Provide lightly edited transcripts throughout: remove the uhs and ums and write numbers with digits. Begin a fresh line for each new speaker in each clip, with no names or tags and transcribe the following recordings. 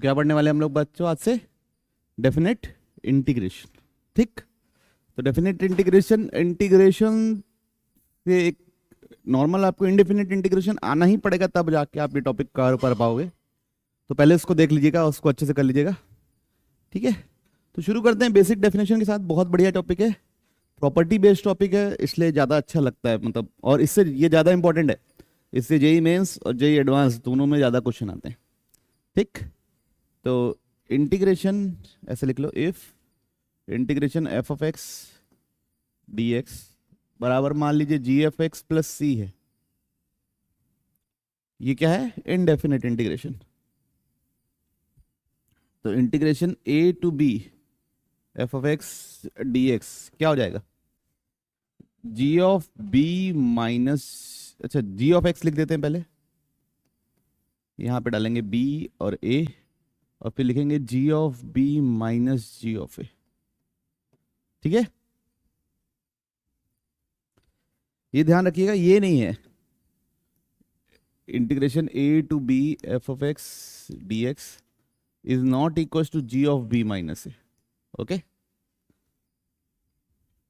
तो क्या पढ़ने वाले हम लोग बच्चों आज से? Definite integration. ठीक, तो डेफिनेट इंटीग्रेशन इंटीग्रेशन से एक नॉर्मल आपको इंडेफिनिट इंटीग्रेशन आना ही पड़ेगा, तब जाके आप ये टॉपिक कवर कर पाओगे। तो पहले इसको देख लीजिएगा, उसको अच्छे से कर लीजिएगा। ठीक है, तो शुरू करते हैं बेसिक डेफिनेशन के साथ। बहुत बढ़िया टॉपिक है, प्रॉपर्टी बेस्ड टॉपिक है, इसलिए ज़्यादा अच्छा लगता है, मतलब, और इससे ये ज़्यादा इंपॉर्टेंट है। इससे जेई मेंस और जेई एडवांस दोनों में ज़्यादा क्वेश्चन आते हैं। ठीक, तो इंटीग्रेशन ऐसे लिख लो, if integration F of x D x बराबर मान लीजिए G F X plus C है। ये क्या है? Indefinite integration. तो integration A to B F of x D X क्या हो जाएगा? जी ऑफ बी माइनस, अच्छा जी ऑफ एक्स लिख देते हैं पहले, यहां पे डालेंगे बी और ए, और फिर लिखेंगे G of B minus G of A. ठीक है, ये ध्यान रखिएगा, ये नहीं है integration A to B F of x D X is not equal to G of B minus A. Okay,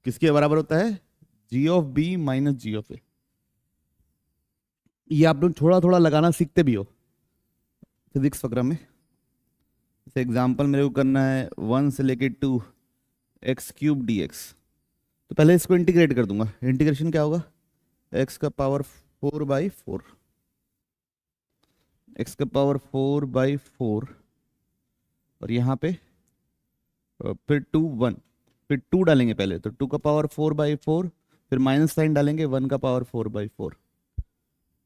किसके बराबर होता है? G of B minus G of A. ये आप लोग थोड़ा थोड़ा लगाना सीखते भी हो फिजिक्स वगैरह में। जैसे एग्जाम्पल मेरे को करना है 1 से लेके 2 एक्स क्यूब डी एक्स, तो पहले इसको इंटीग्रेट कर दूंगा। इंटीग्रेशन क्या होगा? एक्स का पावर 4/4, एक्स का पावर 4/4, और यहाँ पे फिर 2 1, फिर 2 डालेंगे पहले, तो 2 का पावर 4/4, फिर माइनस साइन डालेंगे, 1 का पावर 4/4।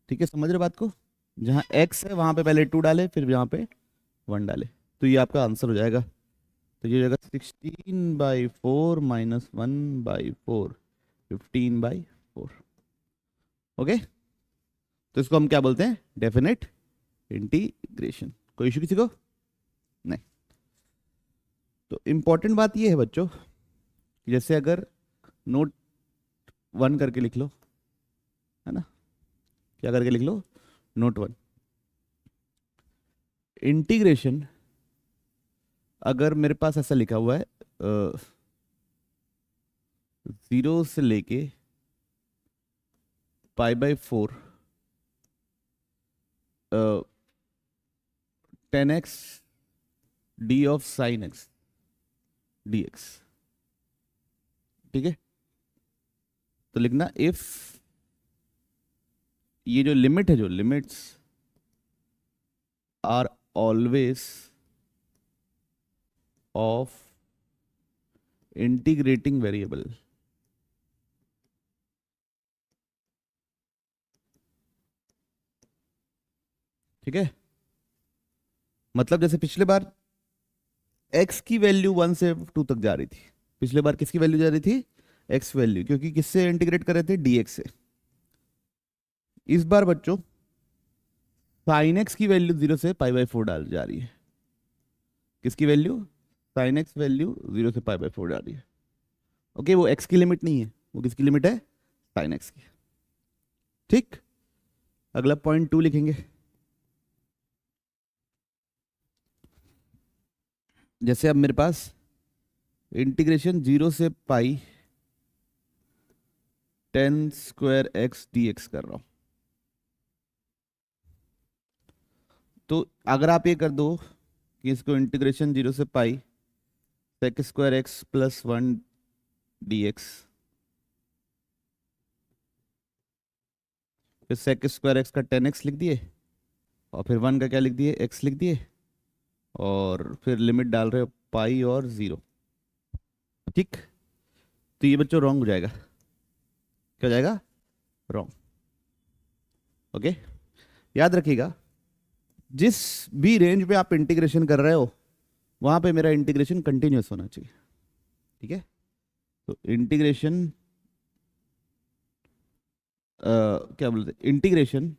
ठीक है, समझ रहे बात को? जहाँ x है वहाँ पे पहले 2 डाले, फिर यहाँ पे 1 डाले, तो ये आपका आंसर हो जाएगा। तो ये हो जाएगा 16/4 माइनस 1/4, 15/4। ओके, तो इसको हम क्या बोलते हैं? Definite integration. कोई इशू किसी को? नहीं। तो इंपॉर्टेंट बात ये है बच्चों, जैसे अगर नोट 1 करके लिख लो, है ना, क्या करके लिख लो? नोट 1। इंटीग्रेशन अगर मेरे पास ऐसा लिखा हुआ है 0 से लेके π/4 10x D of sine x D x. ठीक है, तो लिखना इफ, ये जो लिमिट है, जो limits are always of integrating variable. ठीक है, मतलब जैसे पिछले बार x की वैल्यू 1 से 2 तक जा रही थी, पिछले बार किसकी वैल्यू जा रही थी? x वैल्यू, क्योंकि किससे इंटीग्रेट कर रहे थे? dx से। इस बार बच्चों साइन x की वैल्यू 0 से π/4 डाल जा रही है। किसकी वैल्यू? साइन x वैल्यू 0 से π/4 डाल रही है। ओके, वो x की लिमिट नहीं है, वो किसकी लिमिट है? साइन x की। ठीक, अगला पॉइंट 2 लिखेंगे। जैसे अब मेरे पास इंटीग्रेशन 0 से पाई 10² x dx कर रहा हूं, तो अगर आप ये कर दो कि इसको इंटीग्रेशन 0 से पाई sec² x प्लस 1 dx, फिर sec² x का 10x लिख दिए, और फिर 1 का क्या लिख दिए? x लिख दिए, और फिर लिमिट डाल रहे हो पाई और 0। ठीक, तो ये बच्चों रॉन्ग हो जाएगा। क्या हो जाएगा? रॉन्ग। ओके, याद रखिएगा, जिस भी रेंज पे आप इंटीग्रेशन कर रहे हो वहां पे मेरा इंटीग्रेशन कंटिन्यूस होना चाहिए। ठीक है, तो इंटीग्रेशन क्या बोलते हैं? Integration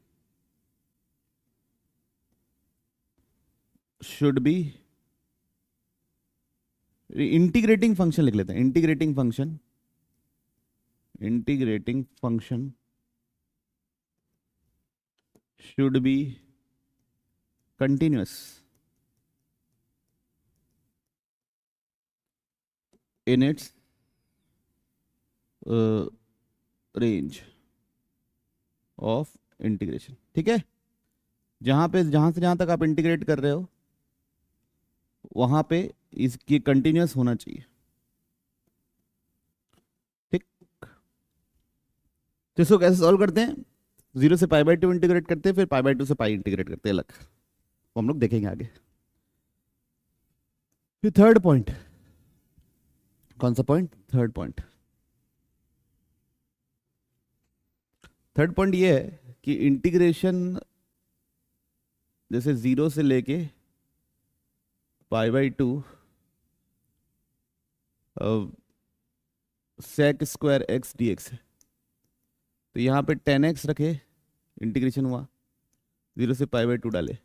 should be, integrating function लिख लेते हैं, integrating function, integrating function should be continuous in its range of integration. ठीक है, जहां से जहां तक आप इंटीग्रेट कर रहे हो वहां पे इसकी कंटिन्यूअस होना चाहिए। ठीक, तो इसको कैसे सॉल्व करते हैं? 0 से π/2 इंटीग्रेट करते हैं, फिर π/2 से पाई इंटीग्रेट करते हैं अलग, वो हम लोग देखेंगे आगे। फिर थर्ड पॉइंट, कौन सा point? Third point. Third point ये है कि इंटीग्रेशन जैसे 0 से लेके π/2 sec स्क्वायर x dx है, तो यहाँ पे 10x रखे, इंटीग्रेशन हुआ, 0 से π/2 डाले,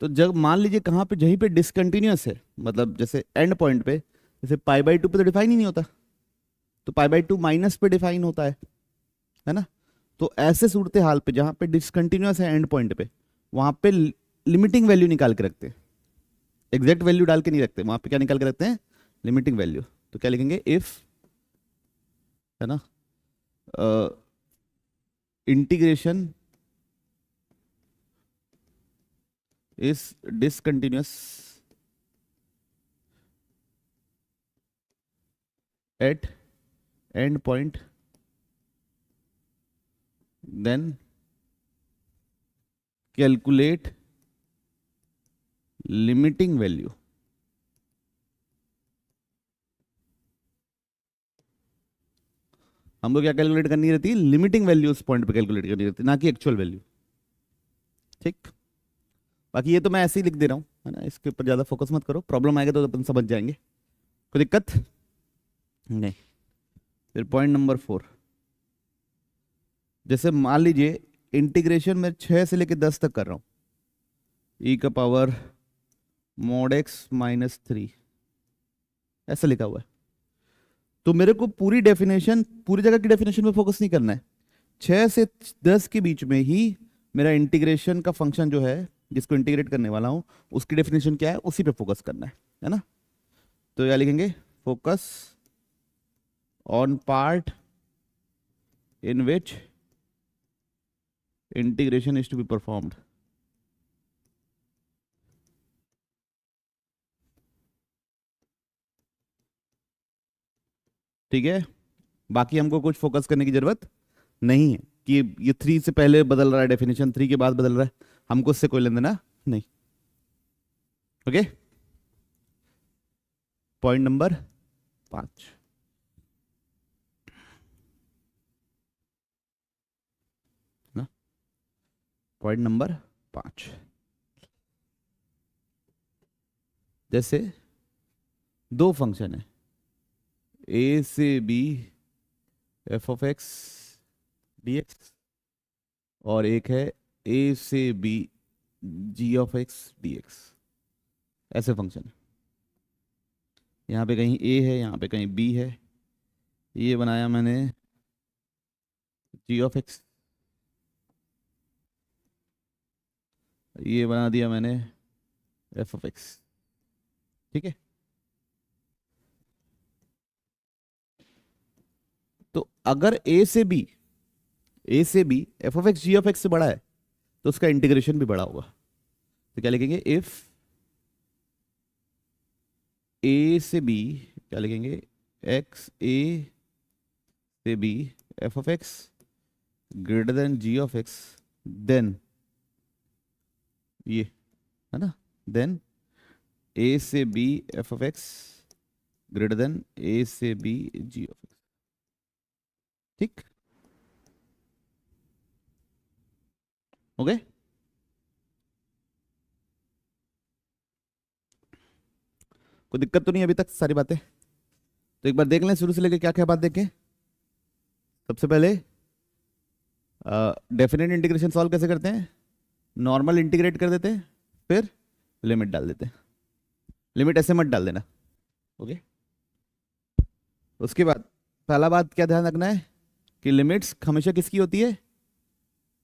तो जब मान लीजिए कहाँ पे, जहीं पे डिसकंटिन्यूअस है, मतलब जैसे एंड पॉइंट पे, जैसे π/2 पे तो डिफाइन ही नहीं होता, तो π/2 माइनस पे डिफाइन होता है ना। तो ऐसे सूरत हाल पे जहाँ पे डिसकंटिन्यूअस है एंड पॉइंट पे, वहाँ पे लिमिटिंग वैल्यू निकाल के रखते हैं, एग्जैक्ट वैल्यू डाल के नहीं रखते, वहाँ पे क्या निकाल के रखते हैं? Limiting value. तो क्या लिखेंगे? इफ, है ना, integration is discontinuous at end point, then calculate limiting value। हमको क्या कैलकुलेट करनी रहती है? लिमिटिंग वैल्यू उस पॉइंट पे कैलकुलेट करनी रहती है, ना कि एक्चुअल वैल्यू। ठीक, बाकी ये तो मैं ऐसे ही लिख दे रहा हूँ, है ना, इसके ऊपर ज़्यादा फोकस मत करो, प्रॉब्लम आएगा तो अपन समझ जाएंगे, कोई दिक्कत नहीं। फिर पॉइंट नंबर 4, जैसे मान लीजिए इंटीग्रेशन में 6 से लेकर 10 तक कर रहा हूँ, e का पावर mod x माइनस 3 ऐसा लिखा हुआ है, तो मेरे को पूरी डेफिनेशन, पूरी जगह की डेफिनेशन में फोकस नहीं करना है, 6 से 10 के बीच में ही मेरा इंटीग्रेशन का फंक्शन जो है, जिसको इंटीग्रेट करने वाला हूं, उसकी डेफिनेशन क्या है, उसी पे फोकस करना है ना। तो क्या लिखेंगे? Focus on part in which integration is to be performed. ठीक है, बाकी हमको कुछ फोकस करने की जरूरत नहीं है कि ये 3 से पहले बदल रहा है डेफिनेशन, 3 के बाद बदल रहा है, हमको उससे कोई लेना देना नहीं। ओके, पॉइंट नंबर 5, ना, पॉइंट नंबर 5, जैसे दो फंक्शन है, a से b f of x dx, और एक है a से b g of x dx, ऐसे फंक्शन है। यहाँ पे कहीं a है, यहाँ पे कहीं b है, ये बनाया मैंने g ऑफ x, ये बना दिया मैंने f ऑफ x। ठीक है, तो अगर a से b f of x g of x से बड़ा है तो उसका इंटीग्रेशन भी बड़ा होगा। तो क्या लिखेंगे? इफ a से b, क्या लिखेंगे? x a से b f of x greater than g of x, then ये, है ना, देन a से b f of x greater than a से b g ऑफ x। ठीक, हो गए? कोई दिक्कत तो नहीं अभी तक? सारी बातें तो एक बार देख लें, शुरू से लेकर क्या क्या बात देखें। सबसे पहले डेफिनेट इंटीग्रेशन सॉल्व कैसे करते हैं? नॉर्मल इंटीग्रेट कर देते हैं, फिर लिमिट डाल देते हैं। लिमिट ऐसे मत डाल देना, ओके। उसके बाद पहला बात क्या ध्यान रखना है कि लिमिट्स हमेशा किसकी होती है?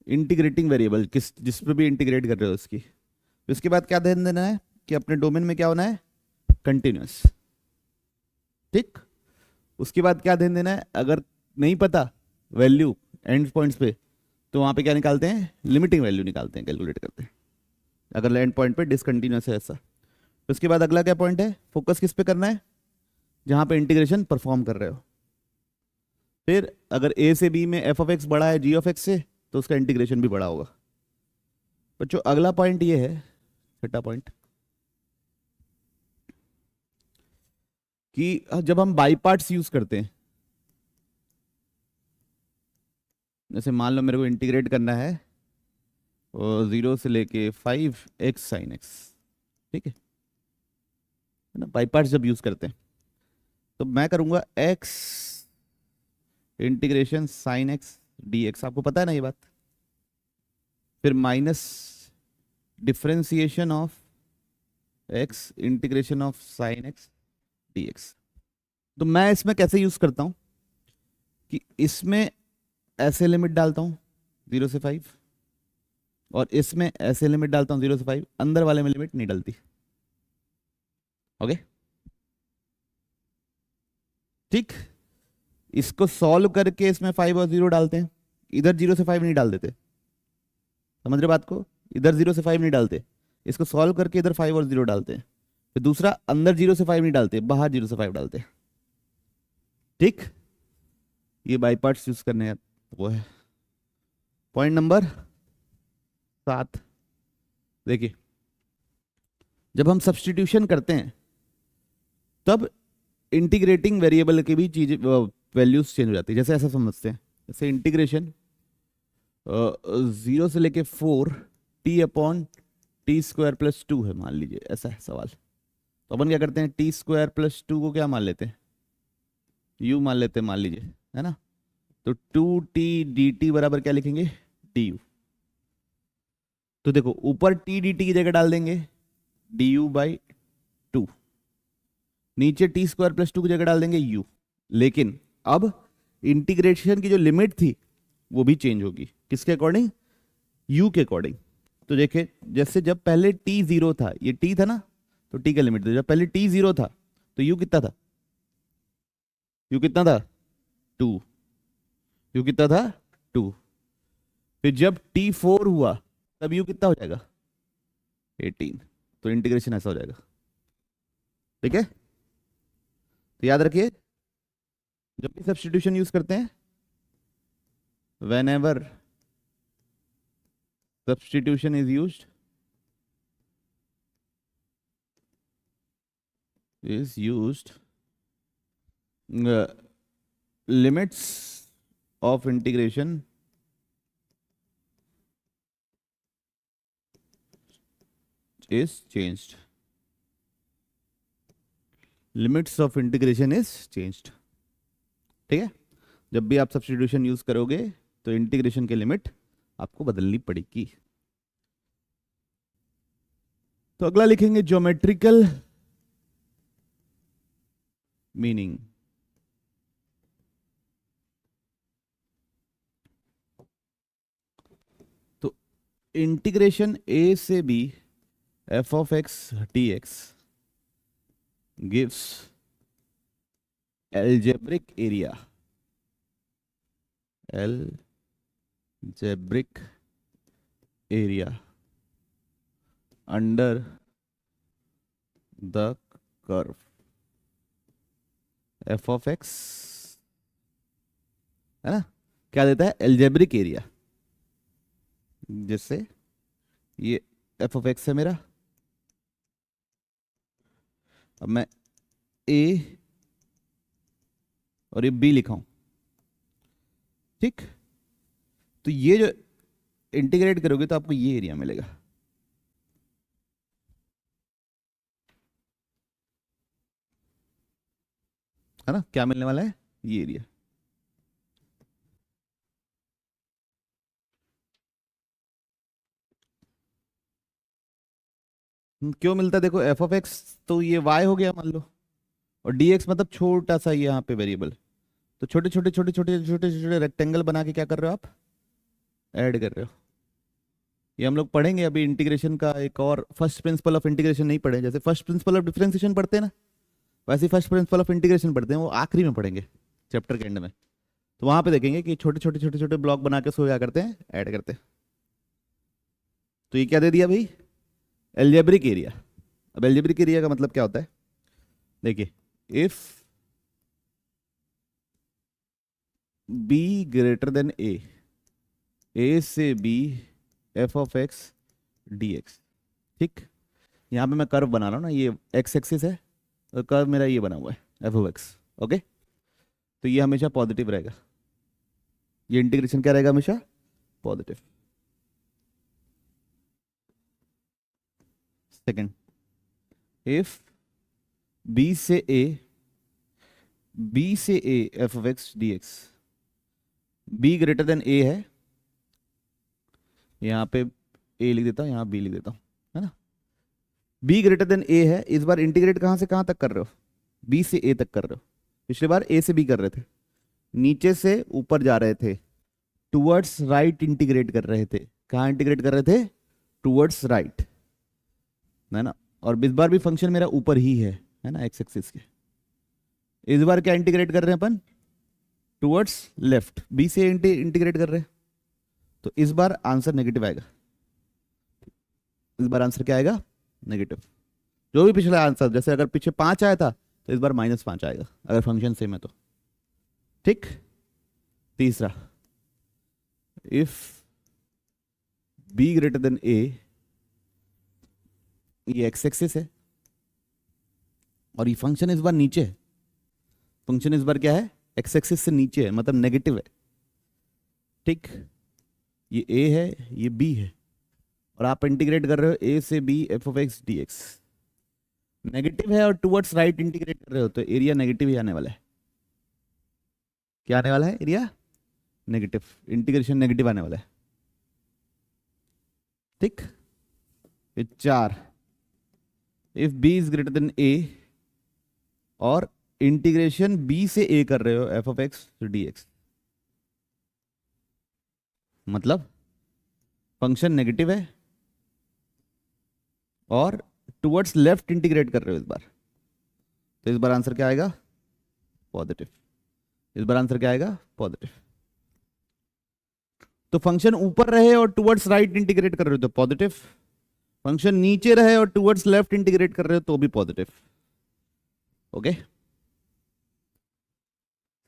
इंटीग्रेटिंग वेरिएबल, जिस पर भी इंटीग्रेट कर रहे हो उसकी। उसके बाद क्या ध्यान देना है कि अपने डोमेन में क्या होना है? कंटिन्यूअस। ठीक, उसके बाद क्या ध्यान देना है, अगर नहीं पता वैल्यू एंड पॉइंट्स पे, तो वहाँ पे क्या निकालते हैं, लिमिटिंग वैल्यू निकालते हैं, कैलकुलेट करते हैं, अगर एंड पॉइंट पे डिसकंटिन्यूस है ऐसा। उसके बाद अगला क्या पॉइंट है, फोकस किस पे करना है, जहाँ पे इंटीग्रेशन परफॉर्म कर रहे हो। फिर अगर ए से बी में एफ ऑफ एक्स बड़ा है जी ऑफ एक्स से, तो उसका इंटीग्रेशन भी बड़ा होगा। बच्चों अगला पॉइंट ये है, छठा पॉइंट, कि जब हम बाई पार्ट्स यूज करते हैं, जैसे मान लो मेरे को इंटीग्रेट करना है 0 से लेके 5x साइन एक्स, ठीक है ना, बाई पार्ट्स जब यूज करते हैं तो मैं करूंगा x integration sine x D x, आपको पता है ना ये बात। फिर minus differentiation of x integration of sine x D x. तो मैं इसमें कैसे यूज करता हूं कि इसमें ऐसे लिमिट डालता हूं 0 से 5, और इसमें ऐसे लिमिट डालता हूं 0 से 5, अंदर वाले में लिमिट नहीं डलती। ओके ठीक, इसको सॉल्व करके इसमें 5 और 0 डालते हैं, इधर 0 से 5 नहीं डाल देते, समझ रहे बात को, इधर 0 से 5 नहीं डालते, इसको सॉल्व करके इधर 5 और 0 डालते हैं। फिर दूसरा, अंदर 0 से 5 नहीं डालते, बाहर 0 से 5 डालते हैं। ठीक, ये बाई पार्ट्स यूज करने हैं, वो है पॉइंट नंबर 7। देखिए जब हम सब्स्टिट्यूशन करते हैं तब इंटीग्रेटिंग वेरिएबल की भी चीज वैल्यूज चेंज हो जाती है। जैसे ऐसा समझते हैं, जैसे इंटीग्रेशन 0 से लेके 4 T upon T square plus 2 है, मान लीजिए ऐसा है सवाल। तो अपन क्या करते हैं, टी स्क्वायर प्लस 2 को क्या मान लेते हैं, यू मान लेते हैं, मान लीजिए, है ना। तो 2t dt बराबर क्या लिखेंगे, du। तो देखो ऊपर t dt की जगह डाल देंगे du बाई 2, नीचे टी स्क्वायर प्लस 2 की जगह डाल देंगे u। लेकिन अब इंटीग्रेशन की जो लिमिट थी वो भी चेंज होगी, किसके अकॉर्डिंग, u के अकॉर्डिंग। तो देखिए जैसे जब पहले t 0 था, ये t था ना, तो t का लिमिट था, जब पहले t 0 था तो u कितना था, u कितना था 2, u कितना था 2। फिर जब t 4 हुआ तब u कितना हो जाएगा 18। तो इंटीग्रेशन ऐसा हो जाएगा, ठीक है। तो याद रखिए जब भी सब्स्टिट्यूशन यूज करते हैं, whenever substitution is used limits of integration is changed, limits of integration is changed, ठीक है। जब भी आप सब्स्टिट्यूशन यूज करोगे तो इंटीग्रेशन के लिमिट आपको बदलनी पड़ेगी। तो अगला लिखेंगे ज्योमेट्रिकल मीनिंग। तो इंटीग्रेशन a से b f of x dx gives algebraic area under the curve f of x, है ना, क्या देता है, एल्जेब्रिक एरिया। जैसे ये f of x है मेरा, अब मैं a और ये b लिखा हूं, ठीक। तो ये जो इंटीग्रेट करोगे तो आपको ये एरिया मिलेगा, है ना। क्या मिलने वाला है, ये एरिया। क्यों मिलता है, देखो एफ ऑफ एक्स तो ये वाई हो गया मान लो, और डी एक्स मतलब छोटा सा ये यहाँ पे वेरिएबल। तो छोटे छोटे छोटे छोटे छोटे छोटे रेक्टेंगल बना के क्या कर रहे हो आप, ऐड कर रहे हो। ये हम लोग पढ़ेंगे अभी इंटीग्रेशन का एक और, फर्स्ट प्रिंसिपल ऑफ इंटीग्रेशन नहीं पढ़े, जैसे फर्स्ट प्रिंसिपल ऑफ डिफरेंशिएशन पढ़ते हैं ना, वैसे फर्स्ट प्रिंसिपल ऑफ इंटीग्रेशन पढ़ते हैं, वो आखिरी में पढ़ेंगे चैप्टर के एंड में। तो वहां पे देखेंगे कि छोटे छोटे छोटे छोटे ब्लॉक बना के उसको क्या करते हैं, ऐड करते हैं। तो ये क्या दे दिया भाई, एल्जेब्रिक एरिया। अब एल्जेब्रिक एरिया का मतलब क्या होता है, देखिए, if b greater than a से B F of x D x. ठीक, यहाँ पे मैं कर्व बना रहा हूँ ना, ये एक्स एक्सिस है और कर्व मेरा ये बना हुआ है एफ ऑफ एक्स। ओके, तो ये हमेशा पॉजिटिव रहेगा, ये इंटीग्रेशन क्या रहेगा, हमेशा पॉजिटिव। सेकंड, इफ बी से A F of x D x, B greater than A है, यहाँ पे ए लिख देता हूँ, यहाँ बी लिख देता हूँ, है ना। बी ग्रेटर देन ए है, इस बार इंटीग्रेट कहाँ से कहाँ तक कर रहे हो, बी से ए तक कर रहे हो। पिछली बार ए से बी कर रहे थे, नीचे से ऊपर जा रहे थे, टुवर्ड्स राइट इंटीग्रेट कर रहे थे। कहाँ इंटीग्रेट कर रहे थे, टुवर्ड्स राइट, है ना। और इस बार भी फंक्शन मेरा ऊपर ही है ना, एक्स एक्सिस के। इस बार क्या इंटीग्रेट कर रहे हैं अपन, टुवर्ड्स लेफ्ट, बी से इंटीग्रेट कर रहे हैं। तो इस बार आंसर नेगेटिव आएगा, इस बार आंसर क्या आएगा, नेगेटिव। जो भी पिछला आंसर, जैसे अगर पीछे 5 आया था तो इस बार -5 आएगा, अगर फंक्शन सेम है तो। ठीक, तीसरा, इफ बी ग्रेटर देन ए, ये एक्स एक्सिस है और ये फंक्शन इस बार नीचे है, फंक्शन इस बार क्या है, एक्स एक्सिस से नीचे है, मतलब नेगेटिव है। ठीक, ये ए है, ये बी है, और आप इंटीग्रेट कर रहे हो ए से B F of x D x, negative है और टुवर्ड्स राइट इंटीग्रेट कर रहे हो, तो एरिया नेगेटिव ही आने वाला है। क्या आने वाला है, एरिया नेगेटिव, इंटीग्रेशन नेगेटिव आने वाला है। ठीक, ये 4, if B is greater than A, और इंटीग्रेशन बी से ए कर रहे हो F of x D X, मतलब फंक्शन नेगेटिव है और टुवर्ड्स लेफ्ट इंटीग्रेट कर रहे हो इस बार, तो इस बार आंसर क्या आएगा, पॉजिटिव। इस बार आंसर क्या आएगा, पॉजिटिव। तो फंक्शन ऊपर रहे और टुवर्ड्स राइट इंटीग्रेट कर रहे हो तो पॉजिटिव, फंक्शन नीचे रहे और टुवर्ड्स लेफ्ट इंटीग्रेट कर रहे हो तो भी पॉजिटिव। ओके,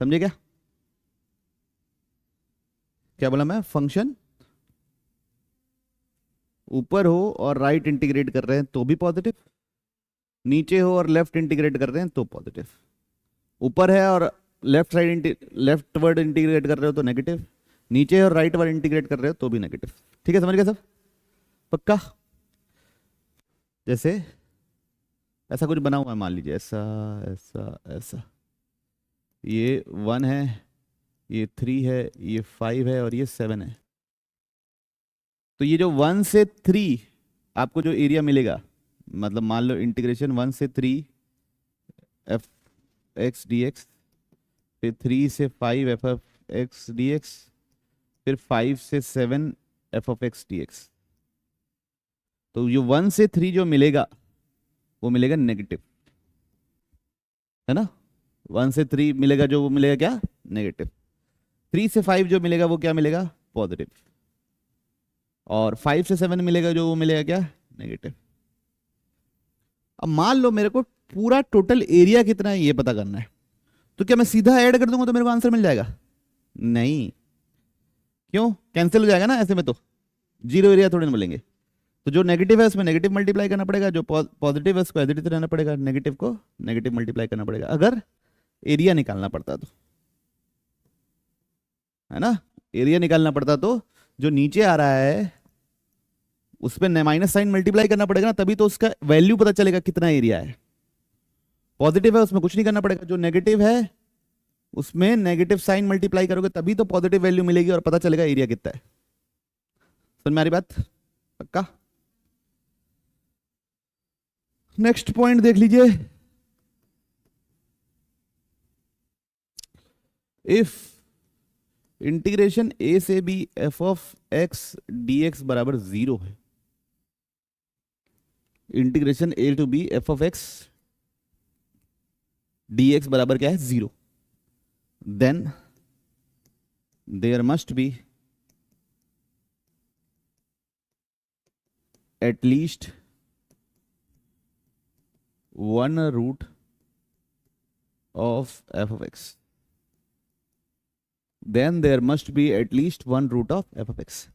समझे क्या, क्या बोला मैं, फंक्शन ऊपर हो और राइट इंटीग्रेट कर रहे हैं तो भी पॉजिटिव, नीचे हो और लेफ्ट इंटीग्रेट कर रहे हैं तो पॉजिटिव, ऊपर है और लेफ्ट वर्ड इंटीग्रेट कर रहे हो तो नेगेटिव, नीचे और राइट वर्ड इंटीग्रेट कर रहे हो तो भी नेगेटिव। ठीक है, समझ गए सब, पक्का। जैसे ऐसा कुछ बना हुआ है, मान लीजिए ऐसा ऐसा ऐसा, ये 1 है, ये 3 है, ये 5 है और ये 7 है। तो ये जो 1 से 3 आपको जो एरिया मिलेगा, मतलब मान लो इंटीग्रेशन 1 से 3 एफ एक्स डी एक्स, फिर 3 से 5 F of x D x, फिर 5 से 7 F of x D x. तो जो 1 से 3 जो मिलेगा वो मिलेगा नेगेटिव, है ना। 1 से 3 मिलेगा जो, वो मिलेगा क्या, नेगेटिव। 3 से 5 जो मिलेगा वो क्या मिलेगा, पॉजिटिव। और 5 से 7 मिलेगा जो, वो मिलेगा क्या, नेगेटिव। अब मान लो मेरे को पूरा टोटल एरिया कितना है ये पता करना है, तो क्या मैं सीधा ऐड कर दूंगा तो मेरे को आंसर मिल जाएगा, नहीं। क्यों, कैंसिल हो जाएगा ना ऐसे में, तो जीरो एरिया थोड़ी ना बोलेंगे। तो जो नेगेटिव है उसमें नेगेटिव मल्टीप्लाई करना पड़ेगा, जो पॉजिटिव है उसको एज इट इज रहना पड़ेगा, नेगेटिव को नेगेटिव मल्टीप्लाई करना पड़ेगा, अगर एरिया निकालना पड़ता तो, है ना। एरिया निकालना पड़ता तो जो नीचे आ रहा है उस पर माइनस साइन मल्टीप्लाई करना पड़ेगा ना, तभी तो उसका वैल्यू पता चलेगा कितना एरिया है। पॉजिटिव है उसमें कुछ नहीं करना पड़ेगा, जो नेगेटिव है उसमें नेगेटिव साइन मल्टीप्लाई करोगे तभी तो पॉजिटिव वैल्यू मिलेगी और पता चलेगा एरिया कितना है। समझ में आ रही बात, पक्का। नेक्स्ट पॉइंट देख लीजिए, इफ इंटीग्रेशन ए से B F of x D x बराबर 0 है, integration A to B F of x dx बराबर क्या है 0, then there must be at least one root of f of x, then there must be at least one root of f of x.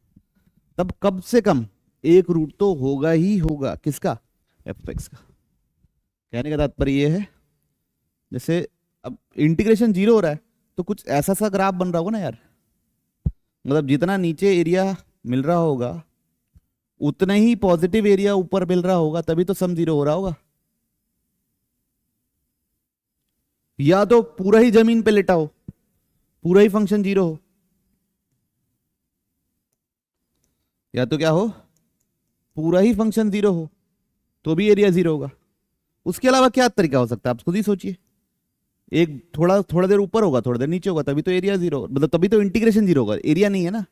तब कम से कम एक root तो होगा ही होगा, किसका? एफ ऑफ एक्स का। कहने का तात्पर्य ये है, जैसे अब इंटीग्रेशन 0 हो रहा है तो कुछ ऐसा सा ग्राफ बन रहा होगा ना यार, मतलब जितना नीचे एरिया मिल रहा होगा उतना ही पॉजिटिव एरिया ऊपर मिल रहा होगा, तभी तो सम 0 हो रहा होगा। या तो पूरा ही जमीन पे लेटा हो, पूरा ही फंक्शन 0 हो, या तो क्या हो, पूरा ही फंक्शन 0 हो तो भी एरिया 0 होगा। उसके अलावा क्या तरीका हो सकता है, आप खुद ही सोचिए। एक थोड़ा देर ऊपर होगा, थोड़ा देर नीचे होगा, तभी तो एरिया 0, मतलब तभी तो इंटीग्रेशन 0 होगा, एरिया नहीं है ना।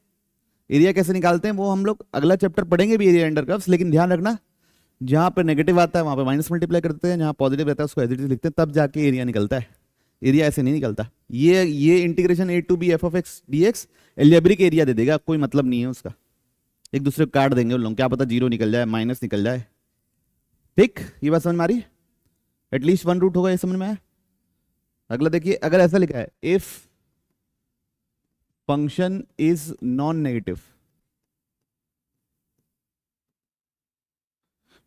एरिया कैसे निकालते हैं वो हम लोग अगला चैप्टर पढ़ेंगे भी, एरिया अंडर कर्व्स। लेकिन ध्यान रखना, जहां पर नेगेटिव आता है वहां पे माइनस मल्टीप्लाई करते हैं, जहां पॉजिटिव रहता है उसको एज इट इज लिखते हैं, तब जाके एरिया निकलता है। एरिया ऐसे नहीं निकलता। ये integration A to B F of x D X algebraic area दे देगा, कोई मतलब नहीं है उसका। एक दूसरे को काट देंगे उन लोग, क्या पता 0 निकल जाए, माइनस निकल जाए। ठीक, ये बात समझ में आ रही? एटलीस्ट वन रूट होगा, ये समझ में आया? अगला देखिए, अगर ऐसा लिखा है if function is non negative,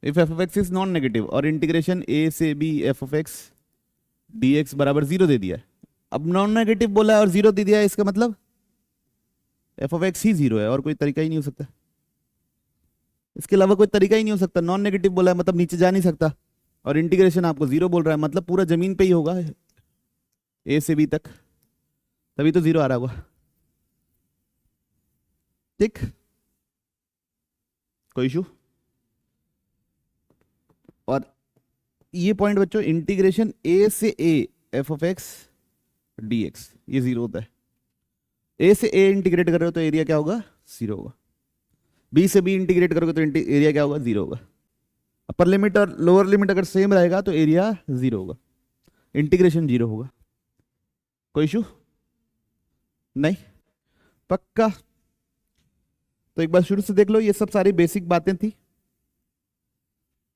if f of x is non negative और इंटीग्रेशन ए से B F of x D x बराबर 0 दे दिया है। अब नॉन नेगेटिव बोला है और 0 दे दिया है, इसका मतलब एफ ऑफ एक्स ही 0 है, और कोई तरीका ही नहीं हो सकता। इसके अलावा कोई तरीका ही नहीं हो सकता। नॉन नेगेटिव बोला है मतलब नीचे जा नहीं सकता, और इंटीग्रेशन आपको 0 बोल रहा है मतलब पूरा जमीन पे ही होगा ए से बी तक, तभी तो 0 आ रहा होगा। ठीक, कोई इशू? और ये पॉइंट बच्चों, इंटीग्रेशन ए से A F of x D x, ये 0 होता है। ए से ए इंटीग्रेट कर रहे हो तो एरिया क्या होगा? 0 होगा। बी से बी इंटीग्रेट करोगे तो एरिया क्या होगा? 0 होगा। अपर लिमिट और लोअर लिमिट अगर सेम रहेगा तो एरिया 0 होगा, इंटीग्रेशन 0 होगा। कोई इशू नहीं? पक्का? तो एक बार शुरू से देख लो, ये सब सारी बेसिक बातें थी,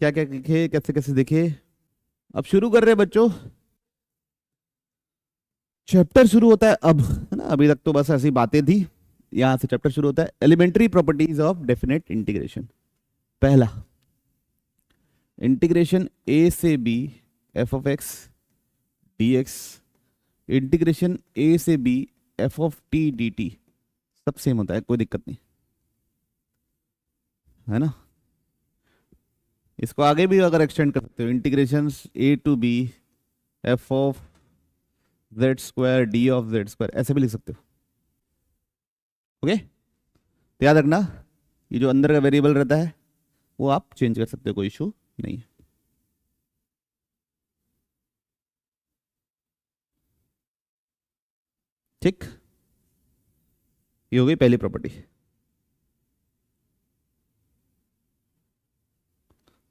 क्या क्या देखे, कैसे कैसे देखे। अब शुरू कर रहे हैं बच्चों, चैप्टर शुरू होता है अब, है ना। अभी तक तो बस ऐसी बातें थी, यहां से चैप्टर शुरू होता है। Elementary properties of definite integration. पहला, इंटीग्रेशन ए से B F of x D x, integration ए से B F of T D T, सब सेम होता है, कोई दिक्कत नहीं, है ना। इसको आगे भी अगर एक्सटेंड कर सकते हो, integration A to B F of z square d of z square, ऐसे भी लिख सकते हो। ओके, तो याद रखना, ये जो अंदर का वेरिएबल रहता है वो आप चेंज कर सकते हो, कोई इशू नहीं है। ठीक, ये हो गई पहली प्रॉपर्टी।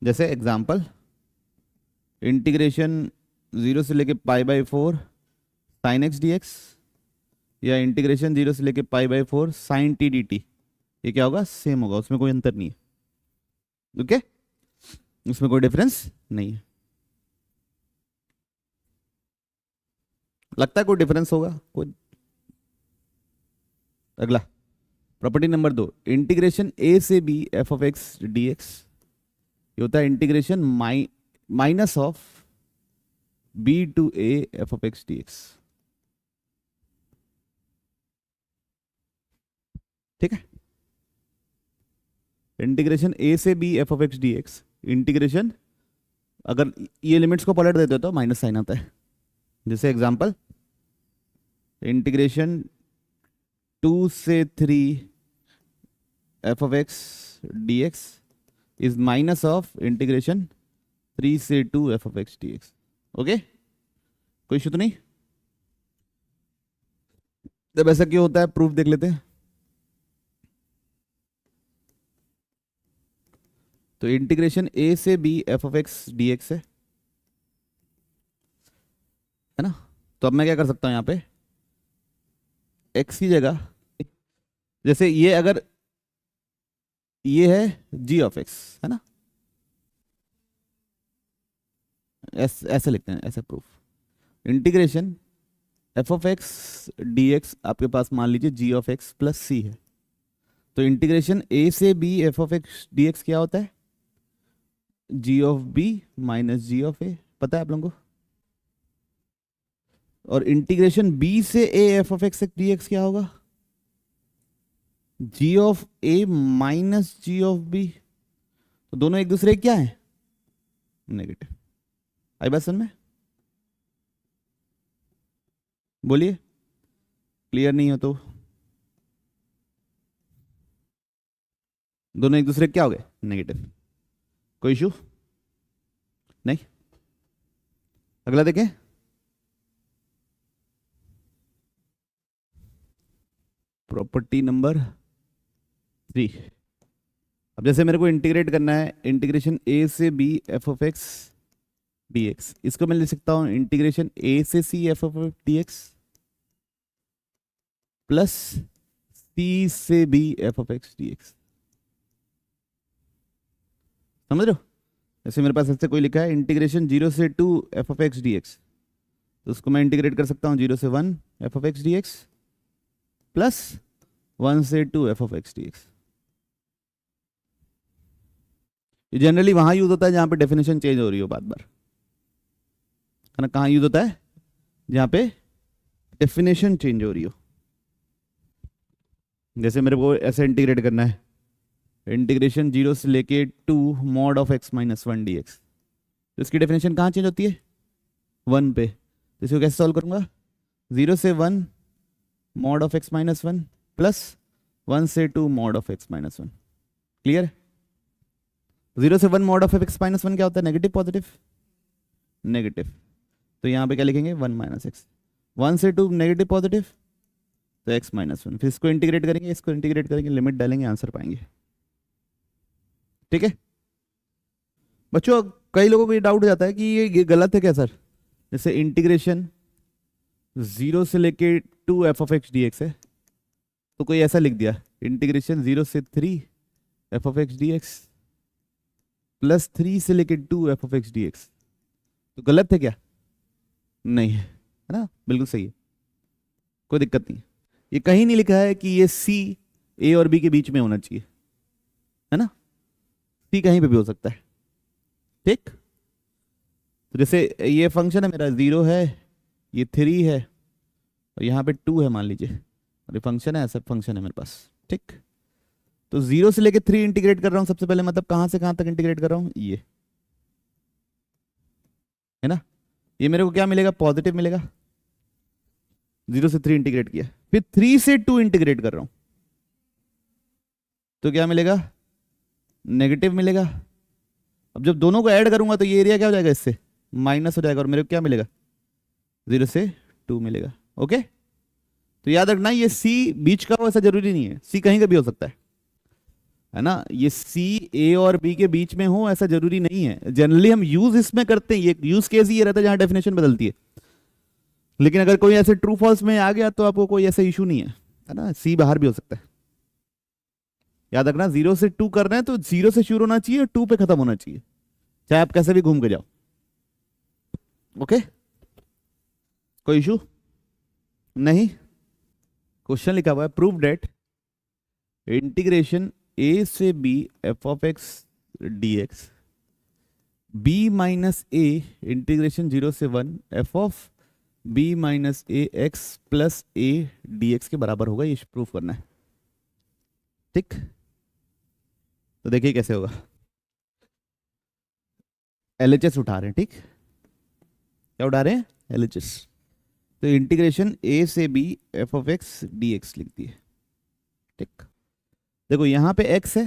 जैसे एग्जांपल, इंटीग्रेशन 0 से लेके π/4 sin x dx, या इंटीग्रेशन 0 से लेके π/4 sin t dt, ये क्या होगा? सेम होगा, उसमें कोई अंतर नहीं है। ओके, उसमें कोई डिफरेंस नहीं है। लगता है कोई डिफरेंस होगा कोई? अगला प्रॉपर्टी नंबर 2, इंटीग्रेशन ए से B F of x D x, ये होता है integration minus of b to a F of x D x. ठीक है, इंटीग्रेशन ए से B F of x D x, integration अगर ये लिमिट्स को पलट देते हो तो माइनस साइन आता है। जैसे एग्जांपल, इंटीग्रेशन 2 से 3 F of x D X is minus of integration 3 से 2 F of x D x. Okay, कोई इशू तो नहीं? जब ऐसा क्यों होता है प्रूफ देख लेते हैं। तो इंटीग्रेशन ए से B F of x D x है, है ना। तो अब मैं क्या कर सकता हूँ यहाँ पे, x की जगह, जैसे ये अगर ये है g ऑफ x, है ना, ऐसे लिखते हैं, ऐसे proof, integration F of x D X आपके पास मान लीजिए G of X plus C है, तो इंटीग्रेशन ए से B F of x D X क्या होता है, G of B minus G of A, पता है आप लोगों को। और इंटीग्रेशन बी से A F of x D X क्या होगा, G of A minus G of B. तो दोनों एक दूसरे के क्या है, नेगेटिव। आई बात समझ में, बोलिए, क्लियर नहीं हो तो, दोनों एक दूसरे के क्या हो गए, नेगेटिव। कोई इशू नहीं। अगला देखें, प्रॉपर्टी नंबर 3। अब जैसे मेरे को इंटीग्रेट करना है, इंटीग्रेशन ए से B F of x D X, इसको मैं लिख सकता हूं इंटीग्रेशन ए से C F of D X plus C से B F of x D X. समझ रहे हो, जैसे मेरे पास ऐसे कोई लिखा है इंटीग्रेशन 0 से 2 F of x D x, तो उसको मैं इंटीग्रेट कर सकता हूँ 0 से 1 f of x D X plus 1 से 2 F of x D x. ये जनरली वहां यूज होता है जहां पे डेफिनेशन चेंज हो रही हो बार बार, है ना। कहाँ यूज होता है, जहां पे डेफिनेशन चेंज हो रही हो। जैसे मेरे को ऐसे इंटीग्रेट करना है, इंटीग्रेशन 0 से लेके 2 mod of x minus 1 d x, तो इसकी डेफिनेशन कहाँ चेंज होती है, 1 पे। तो इसको कैसे सॉल्व करूंगा, 0 से 1 mod of x minus 1 plus 1 से 2 mod of x minus 1। Clear, 0 से 1 मॉड ऑफ एक्स माइनस 1 क्या होता है, नेगेटिव पॉजिटिव, नेगेटिव। तो यहाँ पे क्या लिखेंगे 1 माइनस एक्स, 1 से 2 नेगेटिव पॉजिटिव, तो एक्स माइनस 1। फिर इसको इंटीग्रेट करेंगे, इसको इंटीग्रेट करेंगे, लिमिट डालेंगे, आंसर पाएंगे। ठीक है बच्चों, कई लोगों को ये डाउट हो जाता है कि ये गलत है क्या सर। जैसे इंटीग्रेशन 0 से लेके 2 F of x D x है, तो कोई ऐसा लिख दिया इंटीग्रेशन 0 से 3 F of x D X plus 3 से लेके 2 F of x D x, तो गलत है क्या, नहीं है, है ना, बिल्कुल सही है, कोई दिक्कत नहीं है। ये कहीं नहीं लिखा है कि ये सी ए और बी के बीच में होना चाहिए, है ना, सी कहीं पे भी हो सकता है। ठीक, तो जैसे ये फंक्शन है मेरा 0 है, ये 3 है, और यहाँ पे 2 है मान लीजिए, और ये फंक्शन है, ऐसा फंक्शन है मेरे पास। ठीक, तो 0 से लेके 3 इंटीग्रेट कर रहा हूँ सबसे पहले, मतलब कहाँ से कहाँ तक इंटीग्रेट कर रहा हूँ, ये है ना। ये मेरे को क्या मिलेगा, पॉजिटिव मिलेगा, 0 से 3 इंटीग्रेट किया, फिर 3 से 2 इंटीग्रेट कर रहा हूं, तो क्या मिलेगा, नेगेटिव मिलेगा। अब जब दोनों को ऐड करूंगा तो ये एरिया क्या हो जाएगा, इससे माइनस हो जाएगा, और मेरे को क्या मिलेगा, 0 से 2 मिलेगा। ओके, तो याद रखना ये सी बीच का हो ऐसा जरूरी नहीं है, सी कहीं का भी हो सकता है ना। ये सी ए और बी के बीच में हो ऐसा जरूरी नहीं है, जनरली हम यूज इसमें करते हैं, ये यूज केस ही ये रहता है जहां डेफिनेशन बदलती है। लेकिन अगर कोई ऐसे ट्रू फॉल्स में आ गया तो आपको कोई ऐसा इशू नहीं है ना, सी बाहर भी हो सकता है। याद रखना 0 से 2 कर रहे हैं तो 0 से शुरू होना चाहिए और 2 पे खत्म होना चाहिए, चाहे आप कैसे भी घूम के जाओ। ओके, कोई इशू नहीं। क्वेश्चन लिखा हुआ है प्रूव डेट इंटीग्रेशन ए से B F of x D x b minus a integration 0 से 1 f of B minus a x plus a d x के बराबर होगा, ये प्रूफ करना है। ठीक, तो देखिए कैसे होगा, एलएचएस उठा रहे हैं। ठीक, क्या उठा रहे हैं, एलएचएस। तो इंटीग्रेशन ए से B F of x D x लिख दिए। ठीक, देखो यहां पे एक्स है,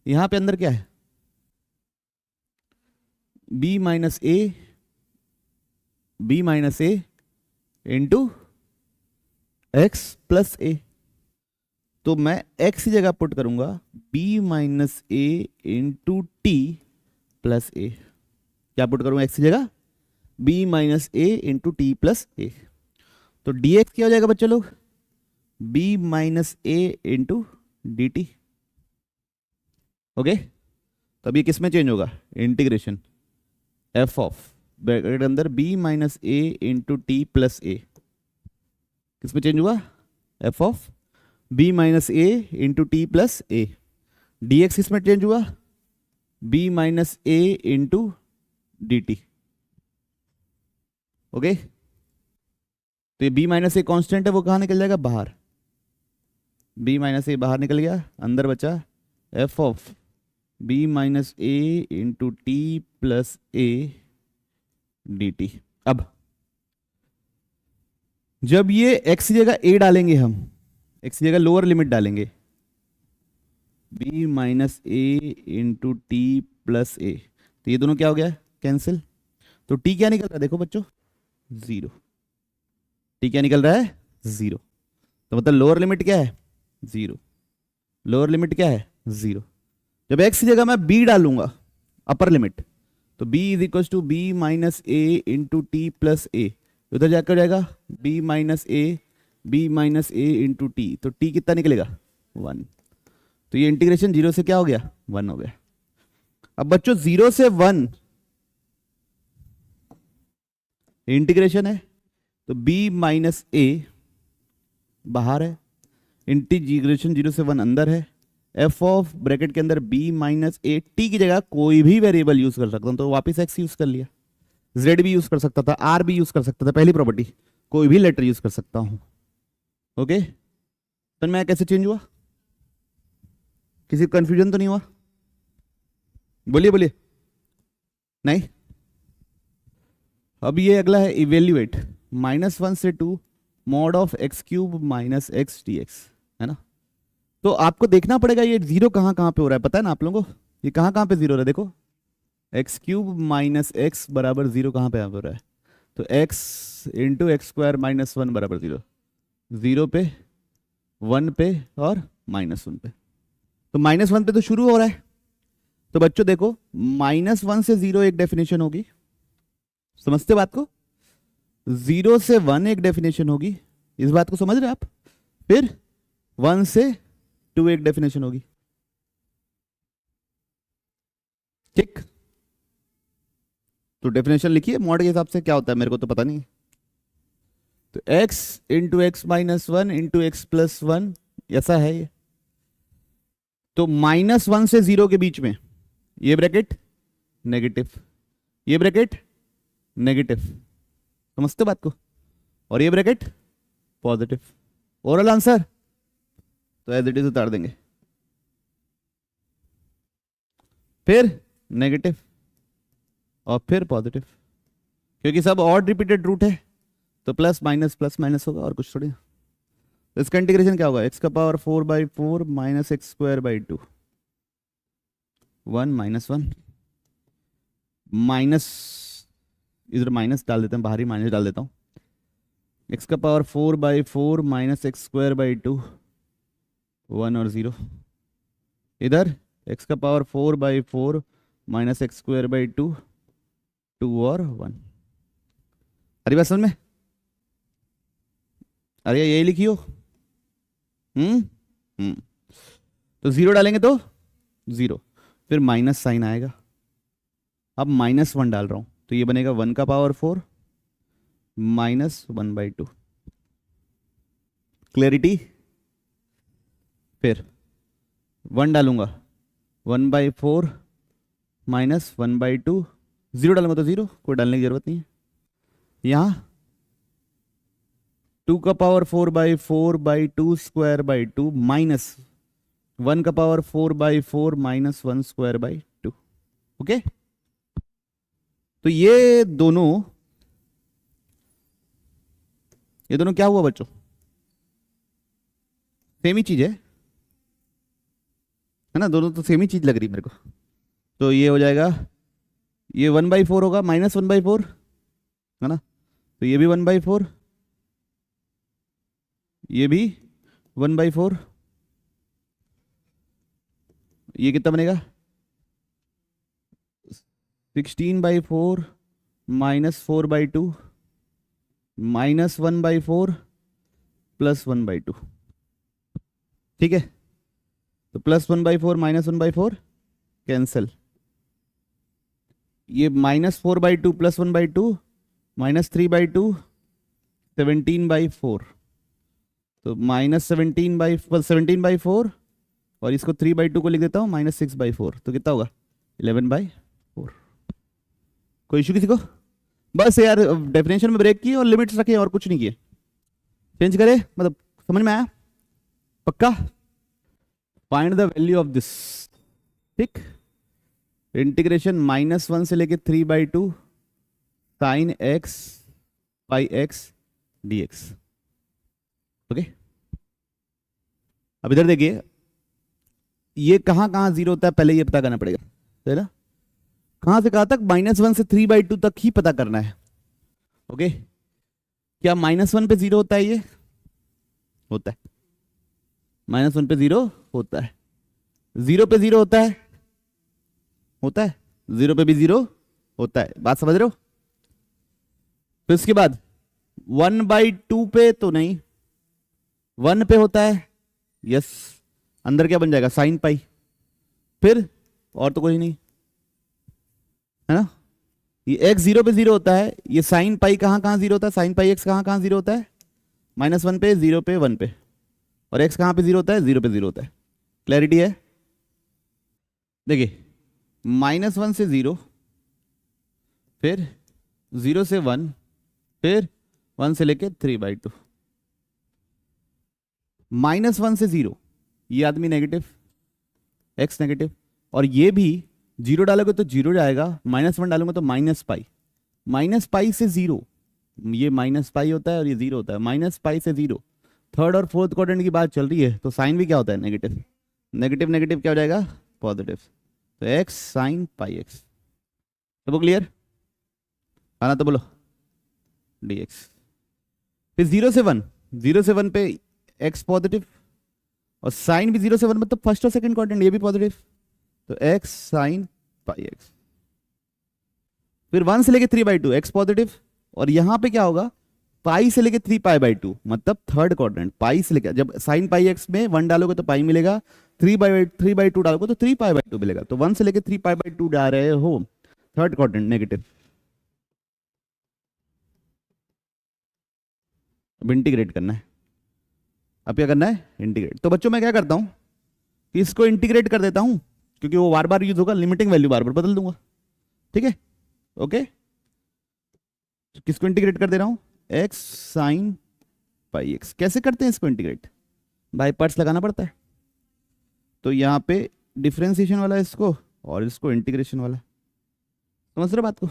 यहां पे अंदर क्या है, बी माइनस ए इंटू एक्स प्लस ए, तो मैं एक्स की जगह पुट करूंगा बी माइनस ए इंटू टी प्लस ए। क्या पुट करूंगा एक्स की जगह, बी माइनस ए इंटू टी प्लस ए। तो डी एक्स क्या हो जाएगा बच्चे लोग, बी माइनस ए इंटू डी टी। ओके, तो अब ये किस में चेंज होगा, इंटीग्रेशन एफ ऑफ ब्रैकेट अंदर B minus A into T plus a, किस में चेंज हुआ, f of B minus A into T plus a. D x किस में चेंज हुआ, बी माइनस ए इंटू डी टी। ओके, तो ये बी माइनस ए कॉन्स्टेंट है, वो कहाँ निकल जाएगा, बाहर। बी माइनस ए बाहर निकल गया, अंदर बचा f of B minus A into T plus a d t. अब जब ये x की जगह a डालेंगे, हम x की जगह लोअर लिमिट डालेंगे, b माइनस ए इंटू टी प्लस ए, तो ये दोनों क्या हो गया, कैंसिल। तो t क्या निकल रहा है, देखो बच्चों, 0। t क्या निकल रहा है, 0। तो मतलब लोअर लिमिट क्या है, 0। लोअर लिमिट क्या है, 0। जब x की जगह मैं b डालूंगा अपर लिमिट, तो b is equal to B minus A into T plus A, उधर जाकर जाएगा b माइनस ए इंटू टी, तो t कितना निकलेगा, 1। तो ये इंटीग्रेशन 0 से क्या हो गया, 1 हो गया। अब बच्चों 0 से 1 इंटीग्रेशन है, तो b माइनस ए बाहर है, इंटीग्रेशन 0 से 1 अंदर है, एफ ऑफ ब्रैकेट के अंदर b माइनस ए, टी की जगह कोई भी वेरिएबल यूज कर सकता हूं, तो वापस x यूज कर लिया, z भी यूज कर सकता था, r भी यूज कर सकता था, पहली प्रॉपर्टी, कोई भी लेटर यूज कर सकता हूं। ओके, तो मैं कैसे चेंज हुआ, किसी को कंफ्यूजन तो नहीं हुआ, बोलिए बोलिए, नहीं। अब ये अगला है इवेल्युएट, -1 से 2 mod of x cube minus x D x, है ना। तो आपको देखना पड़ेगा ये जीरो कहाँ कहाँ पे हो रहा है, पता है ना आप लोगों को, ये कहाँ कहाँ पे जीरो हो रहा है, देखो एक्स क्यूब माइनस एक्स बराबर 0 कहाँ पे हो रहा है, तो x into x square minus 1 बराबर 0, 0 पे 1 पे और -1 पे, तो -1 पे तो शुरू हो रहा है। तो बच्चों देखो -1 से 0 एक डेफिनेशन होगी, समझते बात को, 0 से 1 एक डेफिनेशन होगी, इस बात को समझ रहे आप, फिर 1 से 2 एक डेफिनेशन होगी, ठीक। तो डेफिनेशन लिखिए मॉड के हिसाब से, क्या होता है मेरे को तो पता नहीं। तो x into x minus 1 into x plus 1 ऐसा है ये। तो -1 से 0 के बीच में ये ब्रैकेट नेगेटिव, ये ब्रैकेट नेगेटिव, समझते बात को, और ये ब्रैकेट पॉजिटिव। ओरल आंसर तो एज इट इज उतार देंगे, फिर नेगेटिव और फिर पॉजिटिव, क्योंकि सब ऑड रिपीटेड रूट है, तो प्लस माइनस होगा और कुछ थोड़ी। तो इसका इंटीग्रेशन क्या होगा, x का power 4/4 minus x square by 2, 1 -1 minus, इधर माइनस डाल देते हैं, बाहरी माइनस डाल देता हूँ, x का power 4/4 minus x square by 2, 1 और 0, इधर x का power 4/4 minus x square by 2, 2 और 1। अरे बात समझ में, अरे यही लिखियो। तो 0 डालेंगे तो 0, फिर माइनस साइन आएगा, अब -1 डाल रहा हूं, तो ये बनेगा 1 का पावर 4 माइनस 1/2, क्लैरिटी। फिर 1 डालूंगा, 1/4 माइनस 1/2, 0 डालूंगा तो 0, कोई डालने की जरूरत नहीं है। यहां 2 का पावर 4/4/2 स्क्वायर बाई 2 माइनस 1 का power 4/4 minus 1 square by 2। Okay, तो ये दोनों क्या हुआ बच्चों, सेम ही चीज है ना, दोनों तो सेम ही चीज लग रही मेरे को। तो ये हो जाएगा, ये 1/4 होगा, -1/4 है ना, तो ये भी 1/4, ये भी 1/4, ये कितना बनेगा 16/4 -4/2 -1/4 +1/2। ठीक है, तो +1/4 -1/4 कैंसिल, ये -4/2 +1/2 -3/2 17/4, तो -17/4 और इसको 3/2 को लिख देता हूँ -6/4, तो कितना होगा 11/4। कोई इशू किसी को? बस यार डेफिनेशन में ब्रेक किए और लिमिट्स रखे और कुछ नहीं किए। चेंज करे मतलब समझ में आया? पक्का? Find the value of this. ठीक, इंटीग्रेशन -1 से लेके 3/2 sin x pi x dx। Okay, अब इधर देखिए, ये कहां कहां जीरो होता है पहले ये पता करना पड़ेगा, है ना? कहां से कहां तक? -1 से 3/2 तक ही पता करना है। ओके, क्या -1 पे जीरो होता है? ये होता है, -1 पे जीरो होता है, 0 पे जीरो होता है, होता है, 0 पे भी जीरो होता है। बात समझ रहे हो? फिर इसके बाद 1/2 पे तो नहीं, 1 पे होता है, यस, अंदर क्या बन जाएगा sin पाई, फिर और तो कोई नहीं, है ना? ये x 0 पे 0 होता है, ये sin पाई कहां कहां 0 होता है, sin पाई x कहां कहां 0 होता है, -1 पे, 0 पे, 1 पे, और x कहां पे 0 होता है, 0 पे 0 होता है। क्लैरिटी है? देखिए, -1 से 0, फिर 0 से 1, फिर 1 से लेके 3/2, -1 से 0, ये आदमी नेगेटिव, x नेगेटिव, और ये भी 0 डालोगे तो 0 जाएगा, -1 डालूंगा तो -पाई, -पाई से 0, ये -पाई होता है और ये 0 होता है, -पाई से 0। थर्ड और फोर्थ क्वाड्रेंट की बात चल रही है, तो साइन भी क्या होता है? नेगेटिव, नेगेटिव नेगेटिव क्या हो जाएगा? पॉजिटिव, तो x sin पाई x। तो वो क्लियर आना तो बोलो, dx। फिर 0 से 1, 0 से 1 पे x पॉजिटिव, और साइन भी 0 से 1 मतलब फर्स्ट और सेकंड क्वाड्रेंट, ये भी पॉजिटिव, तो x sin पाई x। फिर 1 से लेके 3/2 x पॉजिटिव, और यहां पे क्या होगा? पाई से लेके 3π/2 मतलब थर्ड क्वाड्रेंट, पाई से लेके, जब sin पाई x में 1 डालोगे तो पाई मिलेगा, 3/2 डालोगे तो 3π/2 मिलेगा, तो 1 से लेके 3π/2 जा रहे हो, थर्ड क्वाड्रेंट नेगेटिव। अब इंटीग्रेट करना है, अब क्या करना है? इंटीग्रेट। तो बच्चों मैं क्या करता हूं कि इसको इंटीग्रेट कर देता हूं, क्योंकि वो बार बार यूज होगा, लिमिटिंग वैल्यू बार बार बदल दूंगा। ठीक है, ओके, तो किसको इंटीग्रेट कर दे रहा हूं? x sin पाई x। कैसे करते हैं इसको इंटीग्रेट? बाय पार्ट्स लगाना पड़ता है, तो यहां पे डिफरेंशिएशन वाला है इसको, और इसको इंटीग्रेशन वाला, समझ रहे बात को?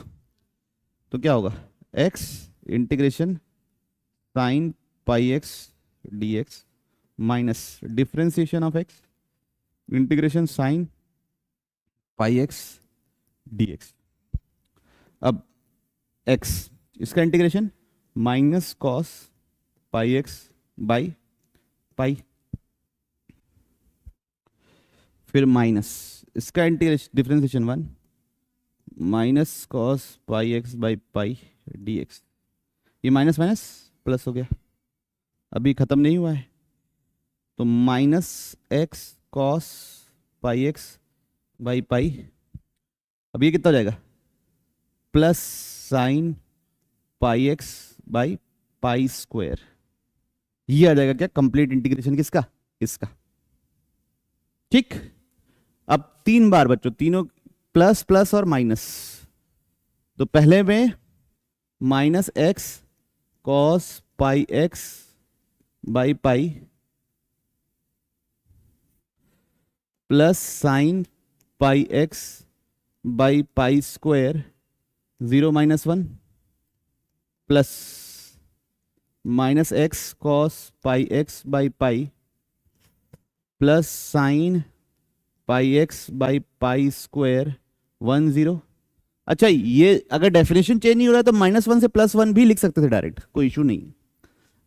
तो क्या होगा? x integration sin pi x dx minus differentiation of x integration sin pi x dx। अब x, इसका integration minus cos pi x by pi, फिर माइनस इसका integration differentiation 1 minus cos pi x by pi dx। ये minus minus plus हो गया, अभी खत्म नहीं हुआ है, तो minus x cos pi x by pi, अब ये कितना हो जाएगा? Plus sine pi x by pi square. ये आ जाएगा क्या? कंप्लीट इंटीग्रेशन किसका? इसका। ठीक, अब 3 बार बच्चों, तीनों प्लस प्लस और माइनस, तो पहले में minus x cos pi x by pi plus sine pi x by pi square 0 - 1 plus minus x cos pi x by pi plus sine pi x by pi square 1 0। अच्छा, ये अगर definition change नहीं हो रहा है तो -1 से +1 भी लिख सकते थे डायरेक्ट, कोई इशू नहीं,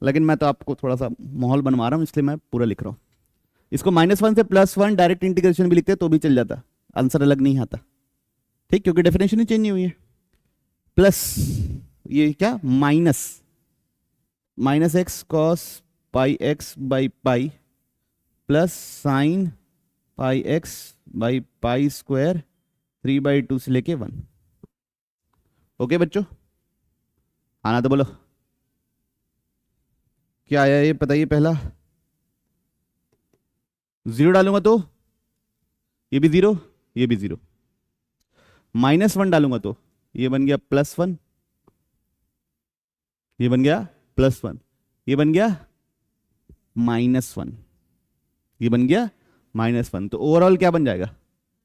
लेकिन मैं तो आपको थोड़ा सा माहौल बनवा रहा हूँ इसलिए मैं पूरा लिख रहा हूँ। इसको -1 से +1 डायरेक्ट इंटीग्रेशन भी लिखते तो भी चल जाता, आंसर अलग नहीं आता। ठीक, क्योंकि डेफिनेशन ही चेंज नहीं हुई है। प्लस ये क्या minus x cos pi x by pi plus sine pi x by pi square 3/2 से लेके 1। ओके बच्चों, आना तो बोलो क्या आया ये बताइए। पहला 0 डालूंगा तो ये भी 0, ये भी 0। -1 डालूंगा तो ये बन गया +1, ये बन गया +1, ये बन गया -1, ये बन गया -1। तो ओवरऑल क्या बन जाएगा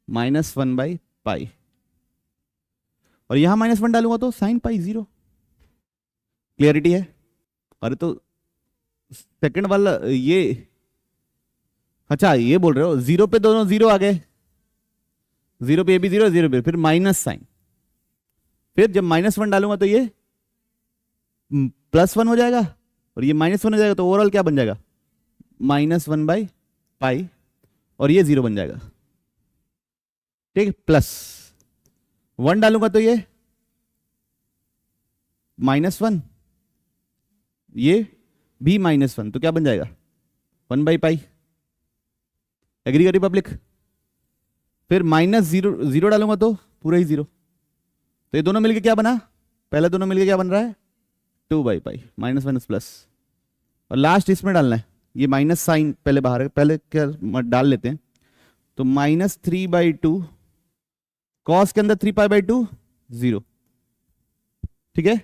-1/पाई। और यहां -1 डालूंगा तो साइन पाई 0। क्लियरिटी है। अरे तो सेकंड वाला ये, अच्छा ये बोल रहे हो 0 पे दोनों 0 आ गए, 0 पे ये भी 0, 0 पे फिर माइनस साइन, फिर जब -1 डालूंगा तो ये +1 हो जाएगा और ये -1 हो जाएगा। तो ओवरऑल क्या बन जाएगा -1/पाई और ये 0 बन जाएगा। ठीक है, +1 डालूंगा तो ये -1, ये भी -1, तो क्या बन जाएगा 1/पाई। एग्री करी पब्लिक। फिर -0 डालूंगा तो पूरा ही 0। तो ये दोनों मिलके क्या बना, पहले दोनों मिलके क्या बन रहा है 2/पाई, माइनस प्लस। और लास्ट इसमें डालना है ये माइनस साइन, पहले बाहर पहले क्या डाल लेते हैं। तो -3/2 कॉस के अंदर 3π/2 0। ठीक है,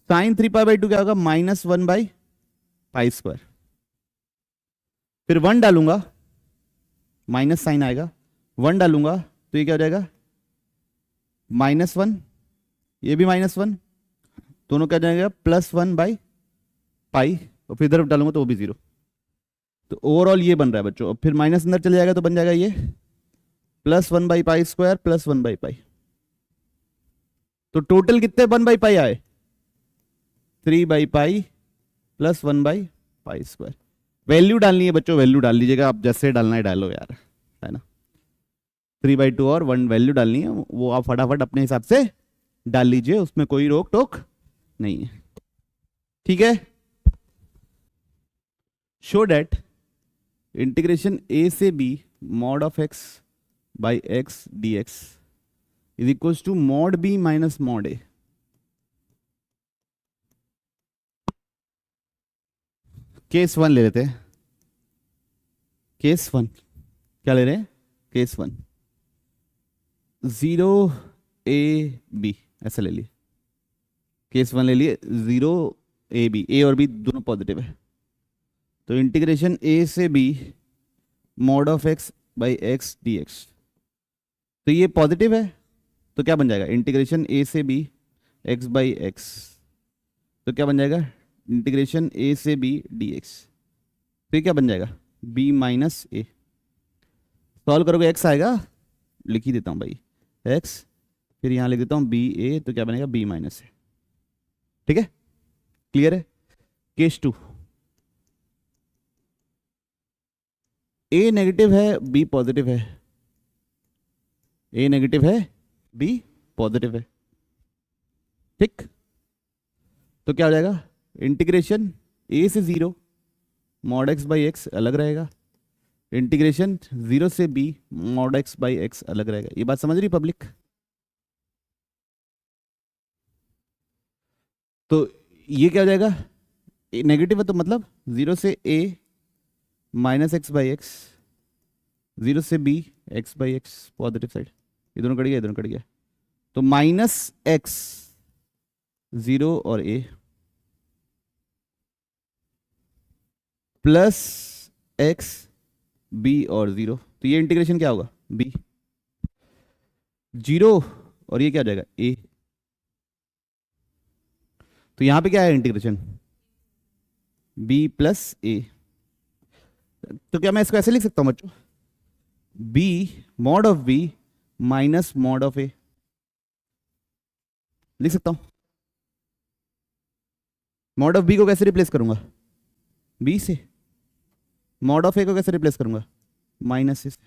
साइन 3π/2 क्या होगा -1/पाई²। फिर 1 डालूंगा, माइनस साइन आएगा, 1 डालूंगा तो ये क्या हो जाएगा -1, ये भी -1, दोनों क्या जाएगा +1/पाई। और फिर इधर डालूंगा तो वो भी 0। तो ओवरऑल ये बन रहा है बच्चों। अब फिर माइनस अंदर चले जाएगा तो बन जाएगा ये +1/पाई² +1/पाई। तो टोटल कितने 1/पाई आए 3/पाई + 1/पाई²। वैल्यू डालनी है बच्चों, वैल्यू डाल लीजिएगा आप, जैसे डालना है डालो यार, है ना। 3/2 और 1 वैल्यू डालनी है, वो आप फटाफट अपने हिसाब से डाल लीजिए, उसमें कोई रोक टोक नहीं है। ठीक है। शो डेट इंटीग्रेशन a से b mod of x by x dx is equals to mod b minus mod a। Case 1 ले लेते हैं। केस 1 क्या ले रहे हैं, केस 1 0 a b ऐसा ले लिए। केस 1 ले लिए 0 a b, a और b दोनों पॉजिटिव है। तो इंटीग्रेशन a से b mod of x by x dx, तो ये पॉजिटिव है तो क्या बन जाएगा इंटीग्रेशन a से b x by x, तो क्या बन जाएगा इंटीग्रेशन a से b dx। तो ये क्या बन जाएगा b माइनस ए। सॉल्व करोगे x आएगा, लिख ही देता हूँ भाई x, फिर यहाँ लिख देता हूँ b a, तो क्या बनेगा b माइनस ए। ठीक है, क्लियर है। केस 2 a नेगेटिव है b पॉजिटिव है, a नेगेटिव है b पॉजिटिव है। ठीक, तो क्या हो जाएगा इंटीग्रेशन a से 0 mod x by x अलग रहेगा, इंटीग्रेशन 0 से b mod x by x अलग रहेगा। ये बात समझ रही पब्लिक। तो ये क्या हो जाएगा, नेगेटिव है तो मतलब 0 से a minus x by x, 0 से b x by x positive side, ये दोनों कट गया, ये दोनों कट गया। तो -x 0 और a प्लस x b और 0, तो ये इंटीग्रेशन क्या होगा b 0 और ये क्या हो जाएगा a। तो यहां पे क्या है इंटीग्रेशन b प्लस a। तो क्या मैं इसको ऐसे लिख सकता हूं बच्चों b mod of b minus mod of a, लिख सकता हूं। mod ऑफ b को कैसे रिप्लेस करूंगा b से, mod ऑफ a को कैसे रिप्लेस करूंगा माइनस a से,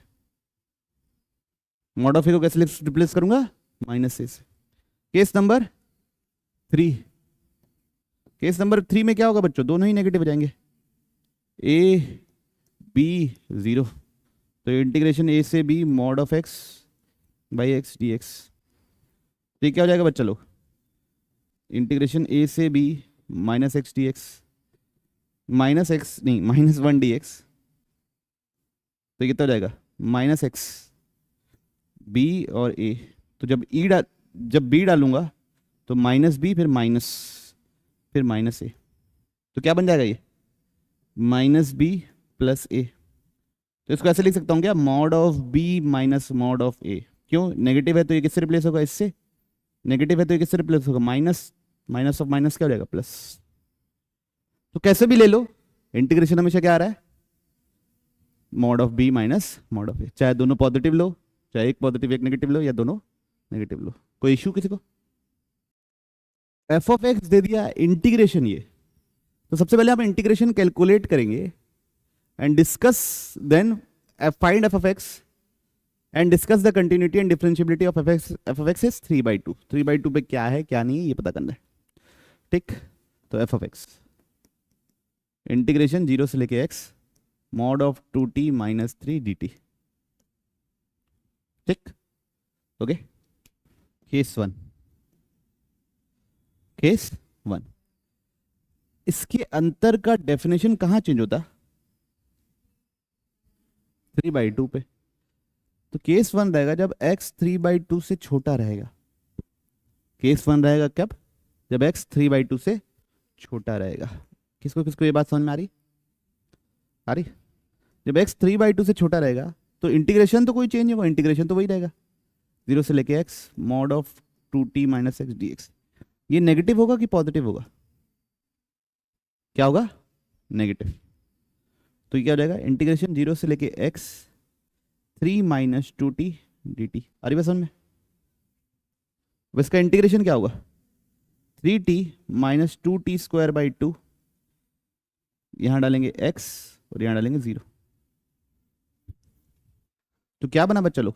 mod ऑफ a को कैसे रिप्लेस करूंगा माइनस a से। केस नंबर 3, केस नंबर 3 में क्या होगा बच्चों, दोनों ही नेगेटिव हो जाएंगे, ए बी 0, तो इंटीग्रेशन ए से b mod of x by x D x, तो ये क्या हो जाएगा बच्चा लोग, इंटीग्रेशन ए से b minus x D x, minus x नहीं माइनस 1 डी एक्स, तो ये कितना हो जाएगा माइनस एक्स बी और ए, तो जब बी डालूंगा तो माइनस बी फिर माइनस ए, तो क्या बन जाएगा ये माइनस बी प्लस ए, तो इसको ऐसे लिख सकता हूँ क्या, mod of B minus mod of A, क्यों नेगेटिव है तो ये किससे रिप्लेस होगा, इससे, नेगेटिव है तो ये किससे रिप्लेस होगा, माइनस, माइनस ऑफ माइनस क्या हो जाएगा प्लस, तो कैसे भी ले लो इंटीग्रेशन हमेशा क्या आ रहा है, mod of B minus mod of A, चाहे दोनों पॉजिटिव लो, चाहे एक पॉजिटिव एक नेगेटिव लो, या दोनों नेगेटिव लो, कोई इश्यू किसी को। एफ ऑफ एक्स दे दिया इंटीग्रेशन ये, तो सबसे पहले हम इंटीग्रेशन कैलकुलेट करेंगे and discuss then find f of x and discuss the continuity and differentiability of f of x is 3/2, 3/2 पे क्या है क्या नहीं है ये पता करना है, ठीक। तो एफ ऑफ एक्स इंटीग्रेशन 0 से लेके x mod of 2t minus 3 dt, ठीक, ओके। केस 1, केस 1, इसके अंतर का डेफिनेशन कहां चेंज होता, 3/2 पे, तो केस 1 रहेगा जब x 3/2 से छोटा रहेगा, केस 1 रहेगा कब, जब x 3/2 से छोटा रहेगा, किसको किसको ये बात समझ में आ रही, जब x 3/2 से छोटा रहेगा तो इंटीग्रेशन तो कोई चेंज नहीं होगा, इंटीग्रेशन तो वही रहेगा 0 से लेके x mod of 2t minus x D x, ये नेगेटिव होगा कि पॉजिटिव होगा, क्या होगा नेगेटिव, तो ये क्या हो जाएगा इंटीग्रेशन 0 से लेके x 3 माइनस 2t dt, अरे बस समझ में, अब इसका इंटीग्रेशन क्या होगा 3t minus 2t square by 2, यहां डालेंगे x और यहां डालेंगे 0, तो क्या बना बच्चा लोग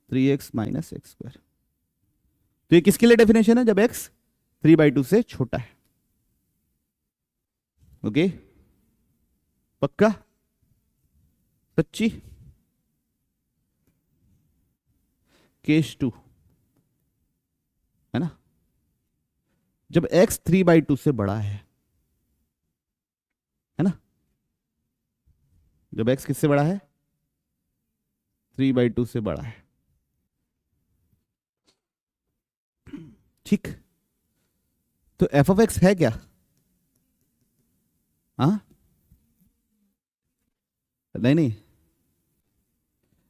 3x माइनस एक्स स्क्वायर, तो ये किसके लिए डेफिनेशन है, जब x 3/2 से छोटा है, ओके, पक्का, सच्ची। केस 2 है ना, जब x 3/2 से बड़ा है ना, जब x किससे बड़ा है 3/2 से बड़ा है, ठीक, तो एफ ऑफ एक्स है क्या, हाँ नहीं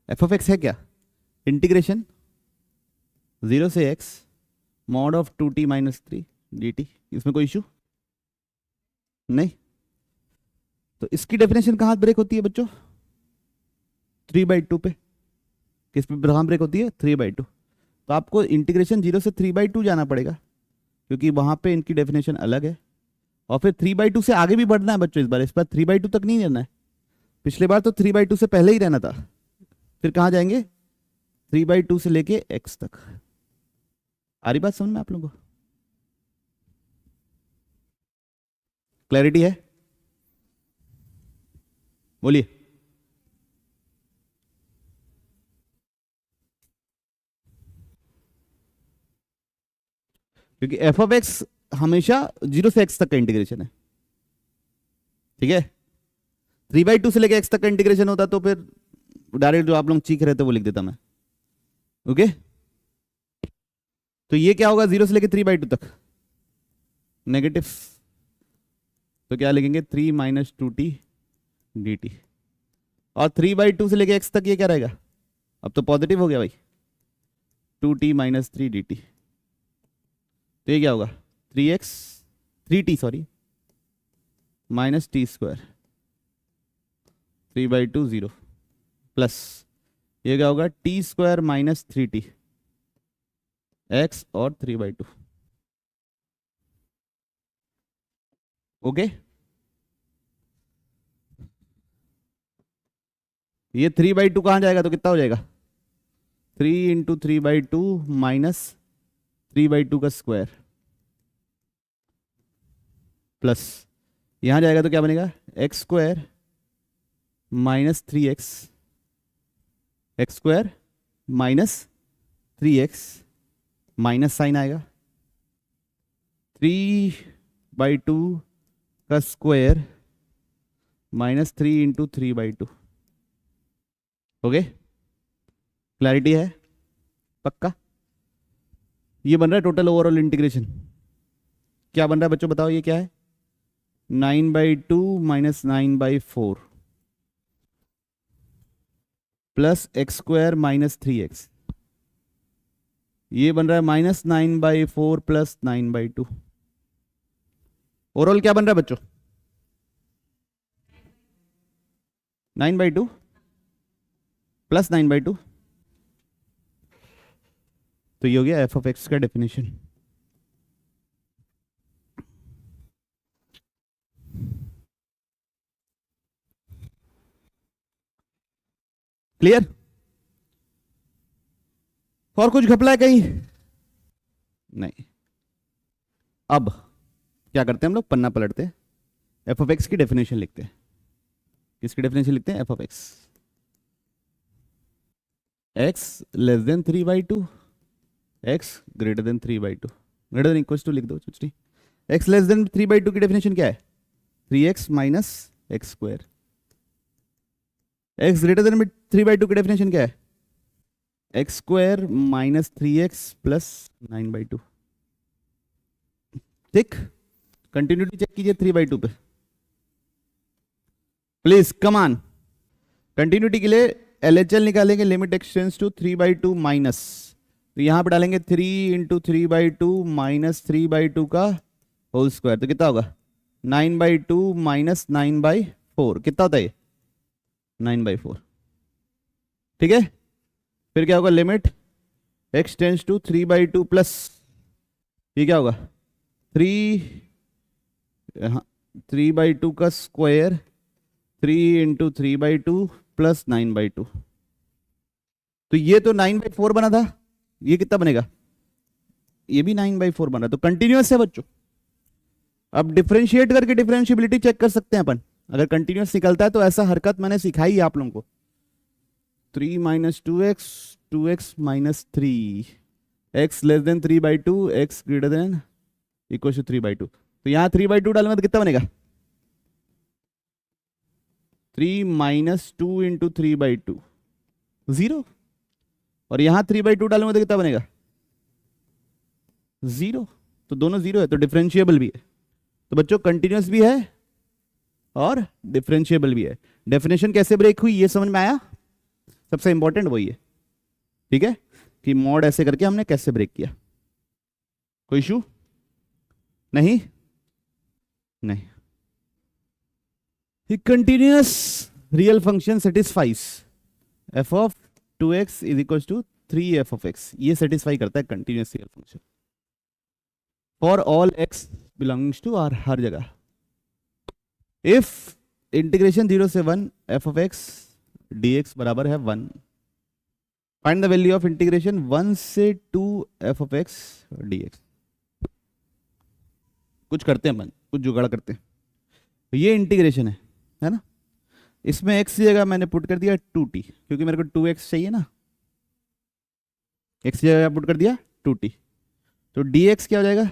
एफ ऑफ एक्स है क्या, इंटीग्रेशन 0 से x mod of 2t minus 3 dt, इसमें कोई इशू नहीं, तो इसकी डेफिनेशन कहां ब्रेक होती है बच्चों 3/2 पे, किस पे कहां ब्रेक होती है 3/2, तो आपको इंटीग्रेशन 0 से 3/2 जाना पड़ेगा क्योंकि वहां पे इनकी डेफिनेशन अलग है, और फिर 3/2 से आगे भी बढ़ना है बच्चों, इस बार 3/2 तक नहीं रहना है, पिछले बार तो 3/2 से पहले ही रहना था, फिर कहां जाएंगे 3/2 से लेके x तक, आ रही बात समझ में आप लोगों को, क्लैरिटी है, बोलिए। क्योंकि एफ ऑफ एक्स हमेशा 0 से x तक का इंटीग्रेशन है, ठीक है, 3/2 से लेके x तक का इंटीग्रेशन होता तो फिर डायरेक्ट जो आप लोग चीख रहे थे वो लिख देता मैं, ओके, तो ये क्या होगा 0 से लेके 3/2 तक नेगेटिव, तो क्या लिखेंगे 3 माइनस 2t dt, और 3/2 से लेके x तक ये क्या रहेगा, अब तो पॉजिटिव हो गया भाई 2t माइनस 3 dt, तो ये क्या होगा 3t sorry minus T square 3/2 0 plus ये क्या होगा T square minus 3t x और 3/2, ओके, ये 3/2 कहां जाएगा तो कितना हो जाएगा 3 × 3/2 माइनस 3/2 का स्क्वायर प्लस यहाँ जाएगा तो क्या बनेगा x² minus 3x, x² minus 3x minus sign आएगा 3/2 का स्क्वायर माइनस 3 × 3/2। ओके, क्लैरिटी है पक्का? ये बन रहा है टोटल ओवरऑल इंटीग्रेशन। क्या बन रहा है बच्चों बताओ, ये क्या है? 9/2 minus 9/4 plus x² minus 3x, ये बन रहा है माइनस 9/4 प्लस 9/2। ओवरऑल क्या बन रहा है बच्चों? 9/2 प्लस 9/2। तो ये हो गया f ऑफ x का डेफिनेशन। क्लियर? और कुछ घपला है कहीं? नहीं। अब क्या करते हैं हम लोग, पन्ना पलटते हैं, f ऑफ x की डेफिनेशन लिखते हैं। किसकी डेफिनेशन लिखते हैं? f of x। x less than 3/2, x greater than 3/2, greater than equal to लिख दो कुछ नहीं। x लेस देन 3/2 की डेफिनेशन क्या है? 3x minus x²। x greater than 3/2 की डेफिनेशन क्या है? x² minus 3x plus 9/2। ठीक, कंटिन्यूटी चेक कीजिए 3/2 पे प्लीज, कम ऑन। कंटिन्यूटी के लिए LHL निकालेंगे, लिमिट एक्सटेंड्स टू 3/2 माइनस, तो यहां पे डालेंगे 3 × 3/2 माइनस 3/2 का होल स्क्वायर, तो कितना होगा? 9/2 माइनस 9/4, कितना होता है ये? 9/4। ठीक है, फिर क्या होगा? लिमिट एक्सटेंड्स टू 3/2 प्लस, ये क्या होगा? 3/2 का स्क्वायर 3 × 3/2 प्लस 9/2। तो ये तो 9/4 बना था, ये कितना बनेगा? ये भी 9/4 बना, तो कंटिन्यूअस है बच्चों। अब डिफरेंशिएट करके डिफरेंशिएबिलिटी चेक कर सकते हैं अपन। अगर कंटिन्यूअस निकलता है तो ऐसा हरकत मैंने सिखाई है आप लोगों को। 3 minus 2x, 2x minus 3, x less than 3/2, x greater than equal to 3/2। तो यहाँ 3/2 डालूंगा तो कितना बनेगा? 3 माइनस 2 × 3/2, 0। और यहां 3/2 डालूंगा तो कितना बनेगा? 0। तो दोनों 0 है, तो डिफरेंशिएबल भी है। तो बच्चों कंटिन्यूअस भी है और डिफरेंशिएबल भी है। डेफिनेशन कैसे ब्रेक हुई ये समझ में आया? सबसे इंपॉर्टेंट वही है, ठीक है, कि मॉड ऐसे करके हमने कैसे ब्रेक किया। कोई इशू नहीं? नहीं। Continuous real function satisfies f of 2x is equal to 3f of x, ये सेटिस्फाई करता है continuous real function for all x belongings to r, हर जगह। इफ इंटीग्रेशन 0 से 1 f ऑफ x dx बराबर है 1, find the value of integration 1 से 2 f of x dx। कुछ करते हैं अपन, कुछ जुगाड़ करते हैं। ये इंटीग्रेशन है ना, इसमें x की जगह मैंने पुट कर दिया 2t, क्योंकि मेरे को 2x चाहिए ना, x की जगह पुट कर दिया 2t, तो dx क्या हो जाएगा?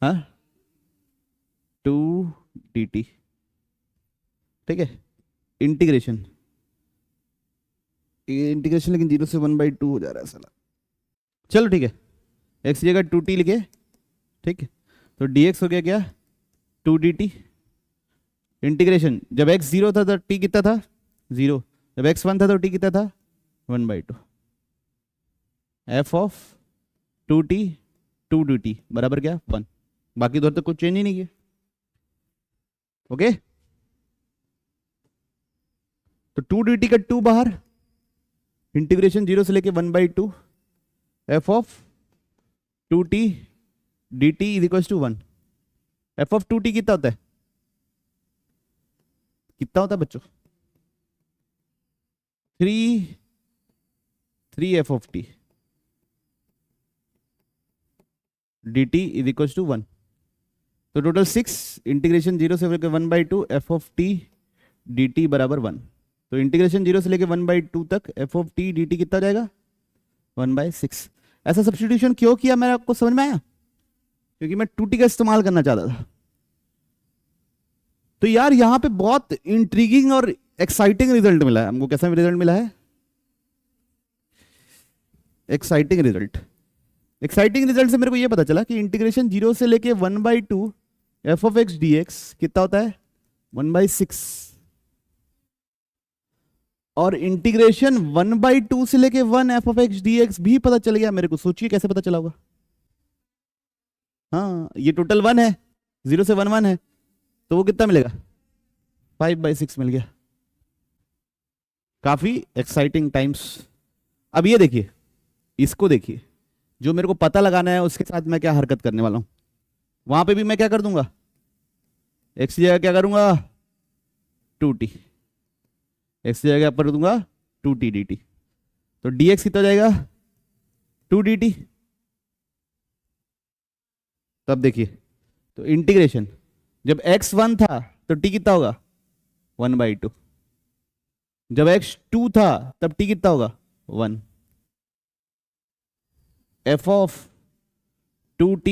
हाँ 2dt। ठीक है, इंटीग्रेशन लेकिन 0 से 1/2 हो जा रहा है साला। चलो ठीक है, x की जगह 2t लिखे, ठीक है, तो dx हो गया क्या? 2dt। इंटीग्रेशन जब x 0 था तो t कितना था? 0। जब x 1 था तो t कितना था? 1/2। f ऑफ 2t 2dt बराबर क्या? 1। बाकी उधर तो कुछ चेंज ही नहीं किया। ओके, तो 2dt का 2 बाहर, इंटीग्रेशन 0 से लेके 1/2 f of 2t dt is equal to 1। f of 2t कितना होता है? कितना होता है बच्चों? Three f of T D t is equal to 1। तो टोटल 6 इंटीग्रेशन 0 से लेकर 1/2 f of T D t बराबर 1। तो इंटीग्रेशन 0 से लेकर 1/2 तक f of T D t कितना हो जाएगा 1/6। ऐसा सब्स्टिट्यूशन क्यों किया मेरा आपको समझ में आया? क्योंकि मैं 2t का इस्तेमाल करना चाहता था। तो यार यहां पे बहुत इंट्रीगिंग और एक्साइटिंग रिजल्ट मिला है हमको। कैसा रिजल्ट मिला है? Exciting result. एक्साइटिंग रिजल्ट से मेरे को ये पता चला कि इंटीग्रेशन 0 से लेके 1/2 f of x D x कितना होता है 1/6, और इंटीग्रेशन 1/2 से लेके 1 f of x D x भी पता चल गया मेरे को। सोचिए कैसे पता चला होगा। हाँ, ये टोटल 1 है, 0 से 1 1 है, तो वो कितना मिलेगा 5/6 मिल गया। काफी एक्साइटिंग टाइम्स। अब ये देखिए, इसको देखिए, जो मेरे को पता लगाना है उसके साथ मैं क्या हरकत करने वाला हूं। वहां पे भी मैं क्या कर दूंगा, एक्स की जगह क्या करूंगा 2t, एक्स की जगह पर दूंगा 2t dt। तो dx कितना जाएगा 2 dt। तब देखिए, तो इंटीग्रेशन जब x 1 था तो t कितना होगा 1/2, जब x 2 था तब t कितना होगा 1। F of 2t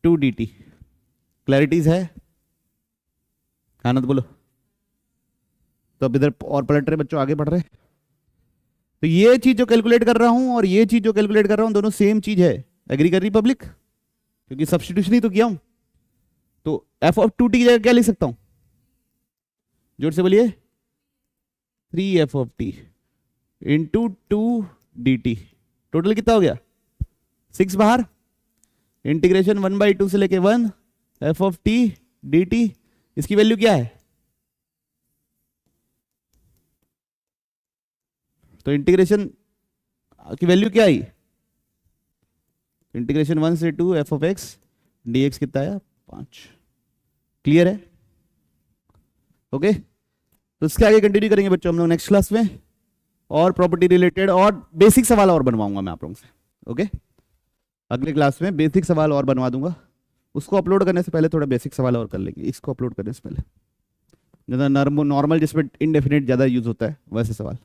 2 dt। Clarities है? आनंद बोलो। तो अब इधर और पलट रहे बच्चों, आगे बढ़ रहे। तो ये चीज जो कैलकुलेट कर रहा हूं और ये चीज जो कैलकुलेट कर रहा हूं दोनों सेम चीज है। एग्री कर रही पब्लिक? क्योंकि सब्स्टिट्यूशन ही तो किया हूं। तो एफ ऑफ 2t की जगह क्या लिख सकता हूं? जोर से बोलिए 3f of t into 2 dt। Total कितना हो गया 6 बाहर। इंटीग्रेशन 1/2 से लेके 1 f of T D T, इसकी वैल्यू क्या है? तो इंटीग्रेशन की वैल्यू क्या आई? इंटीग्रेशन 1 से 2 F of x D x कितना आया 5। क्लियर है? ओके, तो इसके आगे कंटिन्यू करेंगे बच्चों हम लोग नेक्स्ट क्लास में, और प्रॉपर्टी रिलेटेड और बेसिक सवाल और बनवाऊंगा मैं आप लोगों से। ओके, अगले क्लास में बेसिक सवाल और बनवा दूंगा। उसको अपलोड करने से पहले थोड़ा बेसिक सवाल और कर लेंगे, इसको अपलोड करने से पहले। ज़्यादा नॉर्मल जिसमें इनडेफिनेट ज़्यादा यूज होता है वैसे सवाल।